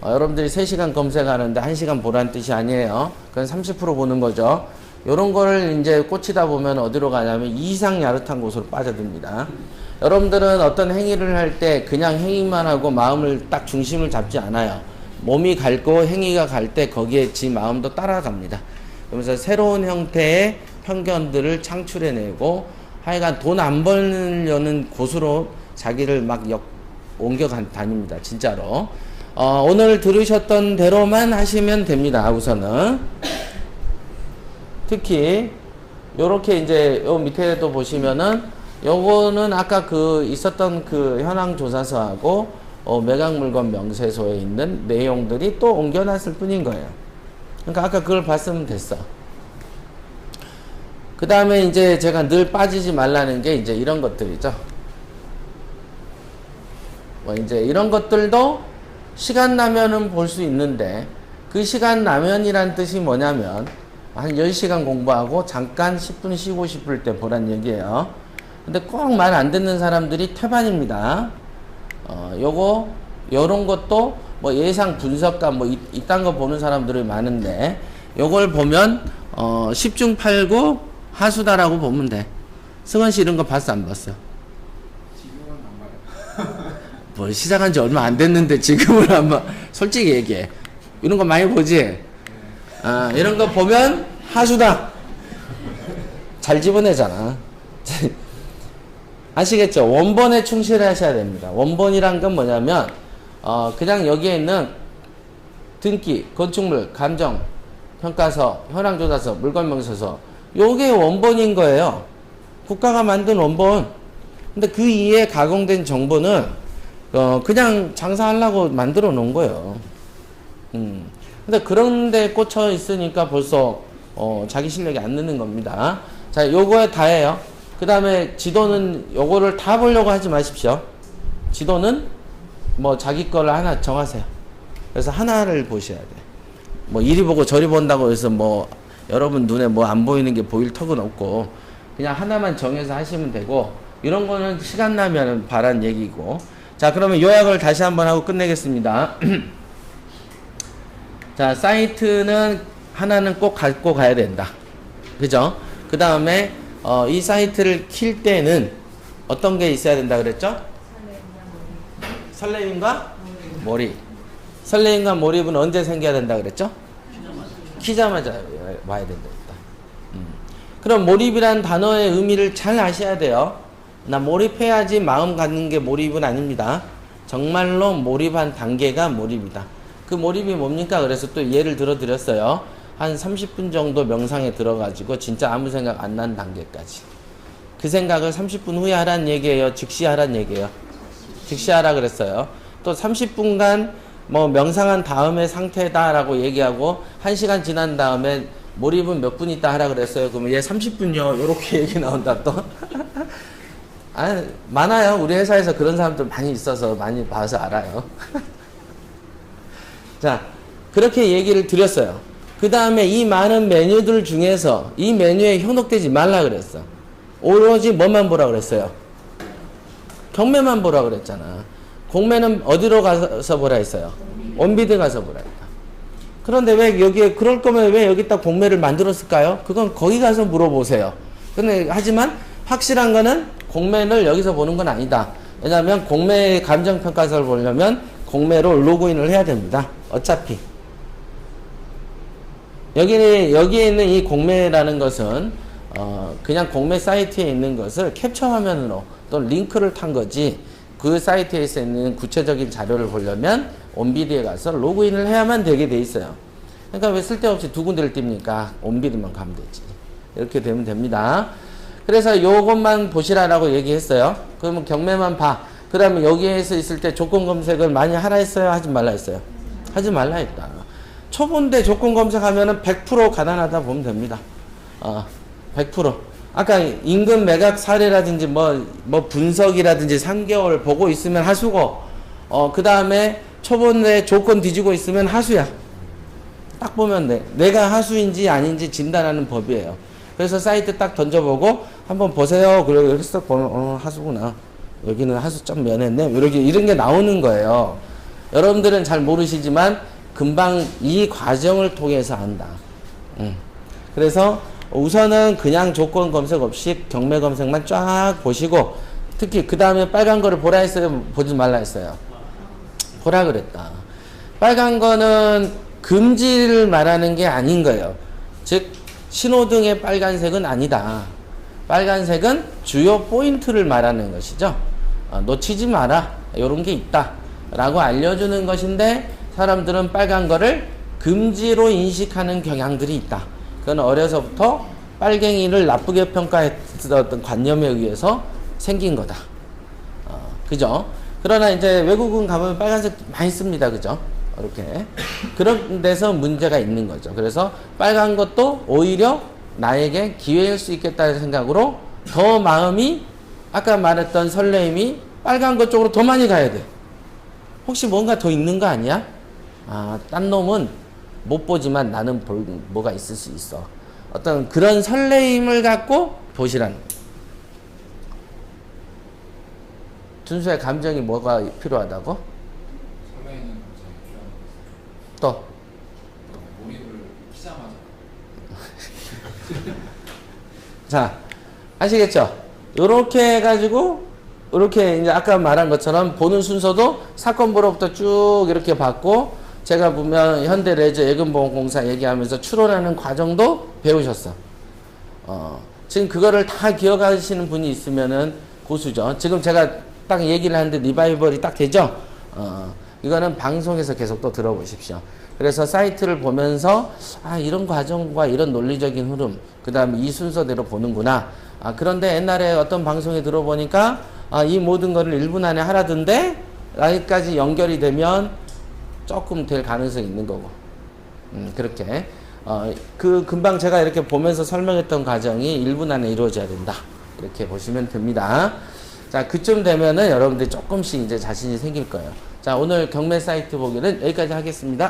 여러분들이 3시간 검색하는데 1시간 보라는 뜻이 아니에요. 그건 30% 보는 거죠. 요런 거를 이제 꽂히다 보면 어디로 가냐면 이상 야릇한 곳으로 빠져듭니다. 여러분들은 어떤 행위를 할 때 그냥 행위만 하고 마음을 딱 중심을 잡지 않아요. 몸이 갈고 행위가 갈 때 거기에 지 마음도 따라갑니다. 그러면서 새로운 형태의 편견들을 창출해내고 하여간 돈 안 벌려는 곳으로 자기를 막 옮겨 다닙니다. 진짜로. 오늘 들으셨던 대로만 하시면 됩니다. 우선은. 특히 요렇게 이제 요 밑에도 보시면은 요거는 아까 그 있었던 그 현황 조사서하고 매각물건 명세서에 있는 내용들이 또 옮겨놨을 뿐인 거예요. 그러니까 아까 그걸 봤으면 됐어. 그 다음에 이제 제가 늘 빠지지 말라는 게 이제 이런 것들이죠. 뭐 이제 이런 것들도 시간 나면은 볼 수 있는데 그 시간 나면이란 뜻이 뭐냐면 한 10시간 공부하고 잠깐 10분 쉬고 싶을 때 보란 얘기예요. 근데 꼭 말 안 듣는 사람들이 태반입니다. 요런 것도 뭐 예상 분석가 뭐 이딴 거 보는 사람들이 많은데 요걸 보면 10중 8구 하수다라고 보면 돼. 승원 씨 이런 거 봤어 안 봤어? 지금은 안 봐요. 뭐 시작한 지 얼마 안 됐는데 지금은 안 봐. 솔직히 얘기해. 이런 거 많이 보지? 이런 거 보면 하수다. 잘 집어내잖아. 아시겠죠? 원본에 충실하셔야 됩니다. 원본이란 건 뭐냐면 그냥 여기에 있는 등기, 건축물, 감정, 평가서, 현황조사서, 물건명세서 요게 원본인 거예요. 국가가 만든 원본. 근데 그 이에 가공된 정보는 그냥 장사하려고 만들어 놓은 거예요. 근데 그런 데 꽂혀 있으니까 벌써 자기 실력이 안 느는 겁니다. 자, 요거에 다예요. 그 다음에 지도는 요거를 다 보려고 하지 마십시오. 지도는 뭐 자기 거를 하나 정하세요. 그래서 하나를 보셔야 돼. 뭐 이리 보고 저리 본다고 해서 뭐 여러분 눈에 뭐 안 보이는 게 보일 턱은 없고 그냥 하나만 정해서 하시면 되고 이런 거는 시간 나면 바란 얘기고. 자, 그러면 요약을 다시 한번 하고 끝내겠습니다. 자, 사이트는 하나는 꼭 갖고 가야 된다. 그죠? 그 다음에 이 사이트를 킬 때는 어떤 게 있어야 된다 그랬죠? 설레임과 몰입. 설레임과 몰입은 언제 생겨야 된다 그랬죠? 키자마자 와야 된다 했다. 그럼 몰입이란 단어의 의미를 잘 아셔야 돼요. 나 몰입해야지 마음 갖는 게 몰입은 아닙니다. 정말로 몰입한 단계가 몰입이다. 그 몰입이 뭡니까? 그래서 또 예를 들어 드렸어요. 한 30분 정도 명상에 들어가지고 진짜 아무 생각 안 난 단계까지. 그 생각을 30분 후에 하란 얘기예요? 즉시 하란 얘기예요? 즉시 하라 그랬어요. 또 30분간 뭐 명상한 다음에 상태다라고 얘기하고 1시간 지난 다음에 몰입은 몇 분 있다 하라 그랬어요. 그러면 얘 30분요. 요렇게 얘기 나온다 또. 많아요. 우리 회사에서 그런 사람들 많이 있어서 많이 봐서 알아요. 자, 그렇게 얘기를 드렸어요. 그 다음에 이 많은 메뉴들 중에서 이 메뉴에 현혹되지 말라 그랬어. 오로지 뭐만 보라 그랬어요? 경매만 보라 그랬잖아. 공매는 어디로 가서 보라 했어요? 온비드 가서 보라 했다. 그런데 왜 여기에 그럴 거면 왜 여기다 공매를 만들었을까요? 그건 거기 가서 물어보세요. 근데 하지만 확실한 거는 공매를 여기서 보는 건 아니다. 왜냐하면 공매 감정평가서를 보려면 공매로 로그인을 해야 됩니다. 어차피 여기에 있는 이 공매라는 것은 그냥 공매 사이트에 있는 것을 캡처 화면으로 또 링크를 탄 거지, 그 사이트에 있는 구체적인 자료를 보려면 온비드에 가서 로그인을 해야만 되게 돼 있어요. 그러니까 왜 쓸데없이 두 군데를 띄웁니까? 온비드만 가면 되지. 이렇게 되면 됩니다. 그래서 요것만 보시라라고 얘기했어요. 그러면 경매만 봐. 그 다음에 여기에서 있을 때 조건 검색을 많이 하라 했어요? 하지 말라 했어요? 하지 말라 했다. 초보인데 조건 검색하면은 100% 가난하다 보면 됩니다. 100%. 아까 임금 매각 사례라든지 뭐 분석이라든지 3개월 보고 있으면 하수고, 그 다음에 초보인데 조건 뒤지고 있으면 하수야. 딱 보면 돼. 내가 하수인지 아닌지 진단하는 법이에요. 그래서 사이트 딱 던져보고 한번 보세요. 그리고 여기 쓱 보면 하수구나. 여기는 하수 좀 면했네. 이런 게 나오는 거예요. 여러분들은 잘 모르시지만 금방 이 과정을 통해서 안다. 그래서 우선은 그냥 조건 검색 없이 경매 검색만 쫙 보시고, 특히 그 다음에 빨간 거를 보라 했어요? 보지 말라 했어요? 보라 그랬다. 빨간 거는 금지를 말하는 게 아닌 거예요. 즉 신호등의 빨간색은 아니다. 빨간색은 주요 포인트를 말하는 것이죠. 놓치지 마라. 이런 게 있다. 라고 알려주는 것인데 사람들은 빨간 거를 금지로 인식하는 경향들이 있다. 그건 어려서부터 빨갱이를 나쁘게 평가했던 관념에 의해서 생긴 거다. 그죠? 그러나 이제 외국은 가보면 빨간색 많이 씁니다. 그죠? 이렇게. 그런 데서 문제가 있는 거죠. 그래서 빨간 것도 오히려 나에게 기회일 수 있겠다는 생각으로 더 마음이 아까 말했던 설레임이 빨간 것 쪽으로 더 많이 가야 돼. 혹시 뭔가 더 있는 거 아니야? 딴 놈은 못 보지만 나는 뭐가 있을 수 있어. 어떤 그런 설레임을 갖고 보시라는 거예요. 준수의 감정이 뭐가 필요하다고? 설레이는 감정이 필요한 것 또? 같습니다. 몰입을 피자마자 자, 아시겠죠? 요렇게 해가지고, 요렇게 이제 아까 말한 것처럼 보는 순서도 사건 보로부터 쭉 이렇게 봤고, 제가 보면 현대레저 예금보험공사 얘기하면서 추론하는 과정도 배우셨어. 지금 그거를 다 기억하시는 분이 있으면은 고수죠. 지금 제가 딱 얘기를 하는데 리바이벌이 딱 되죠? 이거는 방송에서 계속 또 들어보십시오. 그래서 사이트를 보면서 이런 과정과 이런 논리적인 흐름, 그 다음에 이 순서대로 보는구나. 그런데 옛날에 어떤 방송에 들어보니까 이 모든 거를 1분 안에 하라던데 여기까지 연결이 되면 조금 될 가능성이 있는 거고. 그렇게 그 금방 제가 이렇게 보면서 설명했던 과정이 1분 안에 이루어져야 된다. 이렇게 보시면 됩니다. 자, 그쯤 되면은 여러분들이 조금씩 이제 자신이 생길 거예요. 자, 오늘 경매 사이트 보기는 여기까지 하겠습니다.